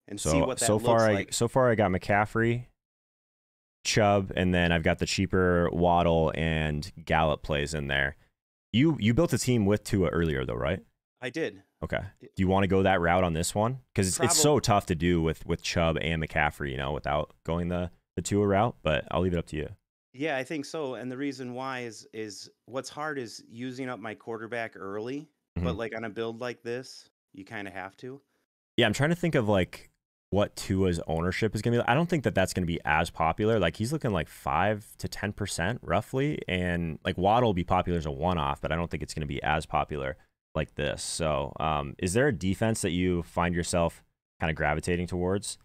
And see what that looks like. So far, I got McCaffrey, Chubb, and then I've got the cheaper Waddle and Gallup plays in there. You built a team with Tua earlier, though, right? I did. Okay. Do you want to go that route on this one? Because it's so tough to do with Chubb and McCaffrey, you know, without going the Tua route. But I'll leave it up to you. Yeah, I think so. And the reason why is what's hard is using up my quarterback early. But like on a build like this, you kind of have to. Yeah, I'm trying to think of like what Tua's ownership is going to be. I don't think that's going to be as popular. Like he's looking like 5 to 10% roughly. And like Waddle will be popular as a one-off, but I don't think it's going to be as popular like this. So is there a defense that you find yourself kind of gravitating towards?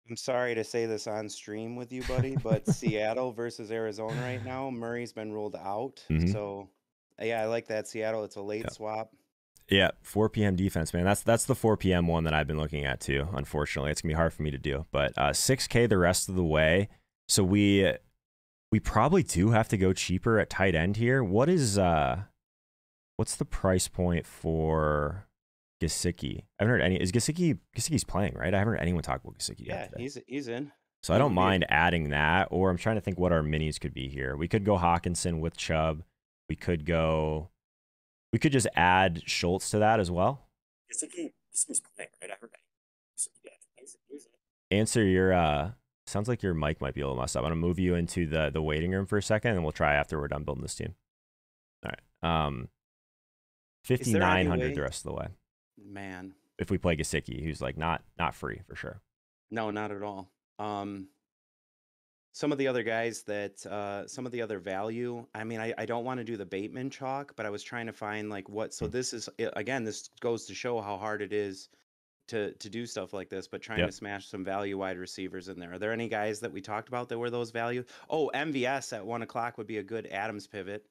I'm sorry to say this on stream with you, buddy, but Seattle versus Arizona right now, Murray's been ruled out. So yeah, I like that Seattle. It's a late swap. Yeah, 4 p.m. defense, man. That's the 4 p.m. one that I've been looking at too. Unfortunately, it's gonna be hard for me to do. But 6K the rest of the way. So we probably do have to go cheaper at tight end here. What's the price point for Gesicki? I haven't heard any. Is Gesicki's playing, right? I haven't heard anyone talk about Gesicki yet today. He's in. So I don't mind adding that. Or I'm trying to think what our minis could be here. We could go Hawkinson with Chubb. We could just add Schultz to that as well. Gesicki's playing, right? I heard Answer your sounds like your mic might be a little messed up. I'm gonna move you into the waiting room for a second, and we'll try after we're done building this team. All right. 5,900 the rest of the way. Man. If we play Gesicki, who's like not free for sure. No, not at all. Some of the other guys that some of the other value. I mean, I don't want to do the Bateman chalk, but I was trying to find like what. So this is again. This goes to show how hard it is to do stuff like this, but trying to smash some value wide receivers in there. Are there any guys that we talked about that were those value? Oh, MVS at 1 o'clock would be a good Adams pivot.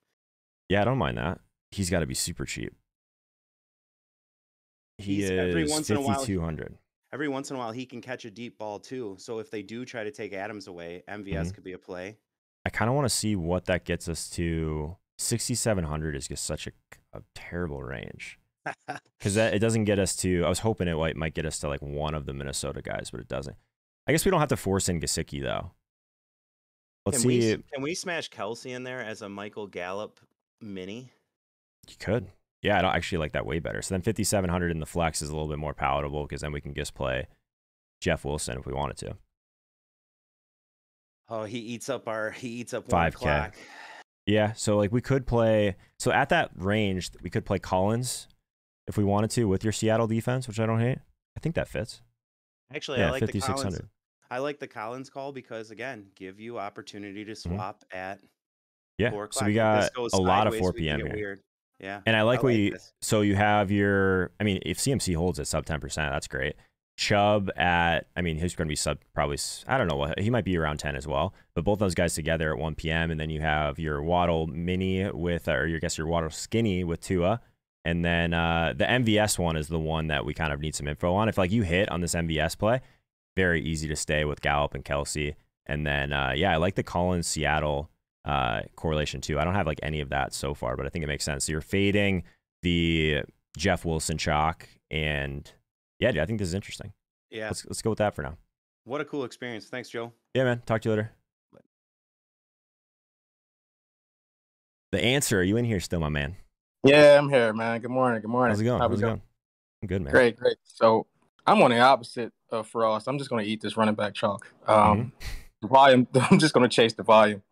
Yeah, I don't mind that. He's got to be super cheap. He's every once 5,200. Every once in a while, he can catch a deep ball too. So if they do try to take Adams away, MVS could be a play. I kind of want to see what that gets us to. 6,700 is just such a terrible range. Because it doesn't get us to, I was hoping it might get us to like one of the Minnesota guys, but it doesn't. I guess we don't have to force in Gaskin though. Let's see. Can we smash Kelsey in there as a Michael Gallup mini? You could. Yeah, I don't actually like that way better. So then 5,700 in the flex is a little bit more palatable because then we can just play Jeff Wilson if we wanted to. Oh, he eats up 5K. Yeah, so like we could play, so at that range, we could play Collins if we wanted to with your Seattle defense, which I don't hate. I think that fits. Actually, I like the Collins. I like the Collins call because again, give you opportunity to swap at 4 o'clock. So we got a lot of 4 p.m. here. Weird. Yeah. And I like what you, so you have your, I mean, if CMC holds at sub 10%, that's great. Chubb at, I mean, he's going to be sub probably, I don't know what, he might be around 10 as well, but both those guys together at 1 p.m. And then you have your Waddle mini with, or I guess your Waddle skinny with Tua. And then the MVS one is the one that we kind of need some info on. If like you hit on this MVS play, very easy to stay with Gallup and Kelsey. And then, yeah, I like the Collins Seattle correlation too. I don't have like any of that so far, but I think it makes sense. So you're fading the Jeff Wilson chalk, and yeah, dude, I think this is interesting. Yeah, let's go with that for now. What a cool experience. Thanks, Joe. Yeah, man. Talk to you later. Bye. The answer, are you in here still, my man? Yeah, I'm here, man. Good morning. Good morning. How's it going? How's it going? I'm good, man. Great. So I'm on the opposite of Frost. I'm just going to eat this running back chalk. The volume. I'm just going to chase the volume.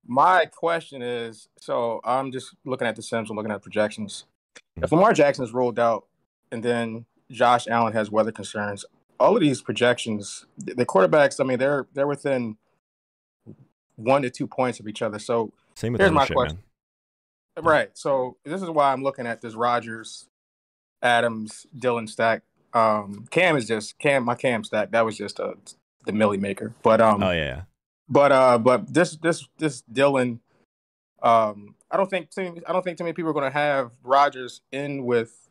My question is, so I'm just looking at the Sims, I'm looking at projections. If Lamar Jackson is rolled out and then Josh Allen has weather concerns, all of these projections, the quarterbacks, I mean, they're within 1 to 2 points of each other. So same with here's my question. Man. Right. So this is why I'm looking at this Rodgers, Adams, Dillon stack. Cam is just my Cam stack. That was just the milli maker. But oh yeah. But this Dillon, I don't think too many people are going to have Rodgers in with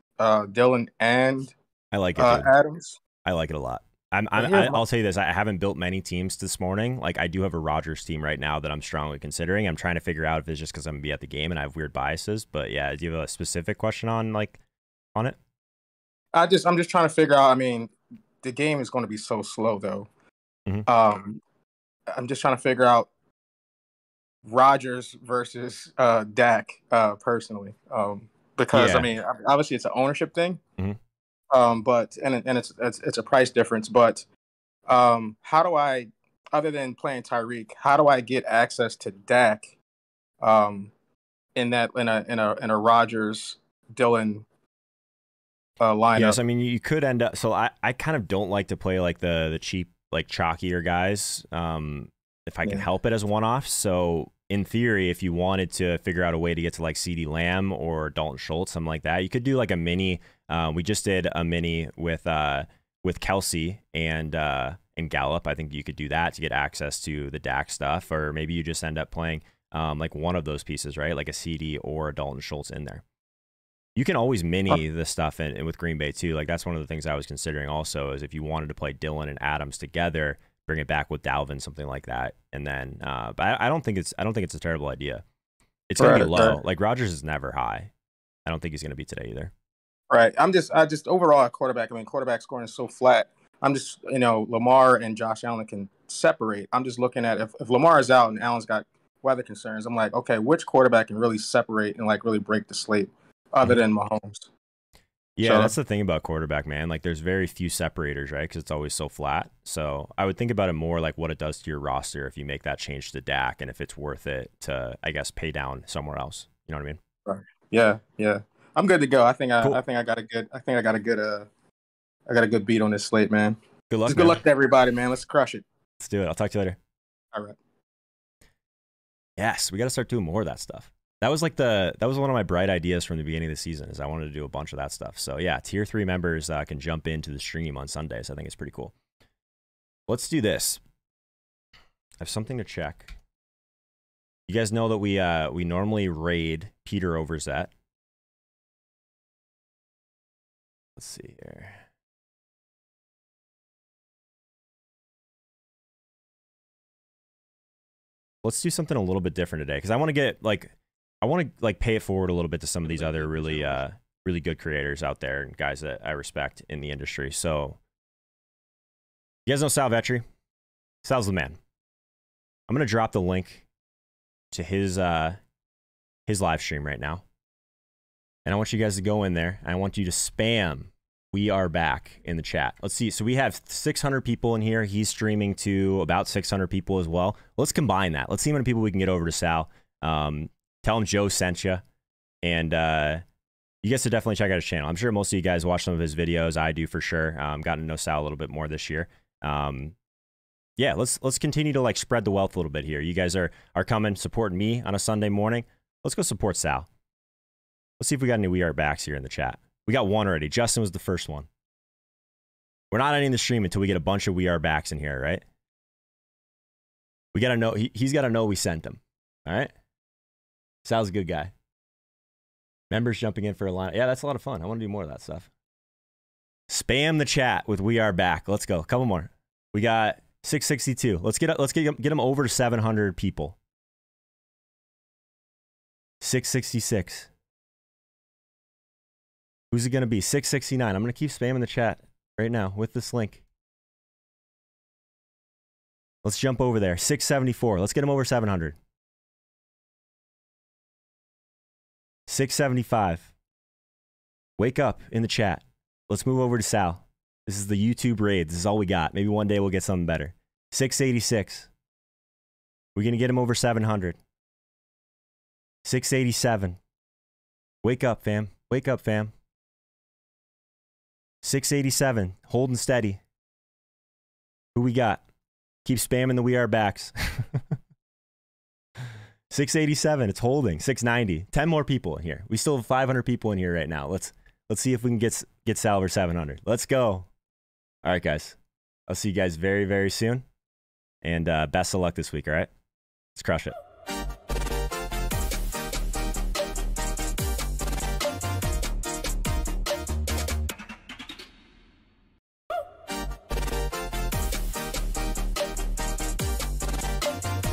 Dillon and I like it, Adams. I like it a lot. I'll tell you this: I haven't built many teams this morning. Like I do have a Rodgers team right now that I'm strongly considering. I'm trying to figure out if it's just because I'm gonna be at the game and I have weird biases. But yeah, do you have a specific question on it? I'm just trying to figure out. I mean, the game is going to be so slow though. I'm just trying to figure out Rodgers versus Dak personally, because I mean, obviously it's an ownership thing, but it's a price difference. But how do I, other than playing Tyreek, how do I get access to Dak in a Rodgers Dillon lineup? Yes, I mean you could end up. So I kind of don't like to play like the cheap, like chalkier guys if I can help it as one-offs. So in theory, if you wanted to figure out a way to get to like CeeDee Lamb or Dalton Schultz, something like that, you could do like a mini. We just did a mini with Kelsey and Gallup. I think you could do that to get access to the Dak stuff, or maybe you just end up playing like one of those pieces, right? Like a CD or a Dalton Schultz in there. You can always mini the stuff in with Green Bay too. Like that's one of the things I was considering also, is if you wanted to play Dillon and Adams together, bring it back with Dalvin, something like that. And then, but I don't think it's a terrible idea. It's going to be low. Like Rodgers is never high. I don't think he's going to be today either. Right. I just overall at quarterback. I mean, quarterback scoring is so flat. I'm just, Lamar and Josh Allen can separate. I'm just looking at if Lamar is out and Allen's got weather concerns, I'm like, okay, which quarterback can really separate and like really break the slate other than Mahomes? Yeah, so that's the thing about quarterback, man. Like there's very few separators, right? Because it's always so flat. So I would think about it more like what it does to your roster if you make that change to Dak, and if it's worth it to, I guess, pay down somewhere else. You know what I mean? Right. Yeah. I'm good to go. I think I got a good beat on this slate, man. Good luck. Good luck to everybody, man. Let's crush it. Let's do it. I'll talk to you later. All right. Yes, we got to start doing more of that stuff. That was one of my bright ideas from the beginning of the season, is I wanted to do a bunch of that stuff. So yeah, tier 3 members can jump into the stream on Sundays. I think it's pretty cool. Let's do this. I have something to check. You guys know that we normally raid Peter Overzet. Let's see here. Let's do something a little bit different today, because I want to get pay it forward a little bit to some of these other really good creators out there and guys that I respect in the industry. So you guys know Sal Vetri? Sal's the man. I'm gonna drop the link to his live stream right now, and I want you guys to go in there. I want you to spam "We Are Back" in the chat. Let's see. So we have 600 people in here. He's streaming to about 600 people as well. Let's combine that. Let's see how many people we can get over to Sal. Tell him Joe sent you, and you guys should definitely check out his channel. I'm sure most of you guys watch some of his videos. I do for sure. Gotten to know Sal a little bit more this year. Yeah, let's continue to like spread the wealth a little bit here. You guys are coming, supporting me on a Sunday morning. Let's go support Sal. Let's see if we got any We Are Backs here in the chat. We got one already. Justin was the first one. We're not ending the stream until we get a bunch of We Are Backs in here, right? We gotta know. He's got to know we sent him. All right. Sal's a good guy. Members jumping in for a line. Yeah, that's a lot of fun. I want to do more of that stuff. Spam the chat with "We Are Back." Let's go. A couple more. We got 662. Let's get them over to 700 people. 666. Who's it going to be? 669. I'm going to keep spamming the chat right now with this link. Let's jump over there. 674. Let's get them over 700. 675. Wake up in the chat. Let's move over to Sal. This is the YouTube raid. This is all we got. Maybe one day we'll get something better. 686. We're going to get him over 700. 687. Wake up, fam. Wake up, fam. 687. Holding steady. Who we got? Keep spamming the We Are Backs. 687. It's holding. 690. 10 more people in here. We still have 500 people in here right now. Let's see if we can get Sal over 700. Let's go. All right, guys. I'll see you guys very, very soon. And best of luck this week, all right? Let's crush it.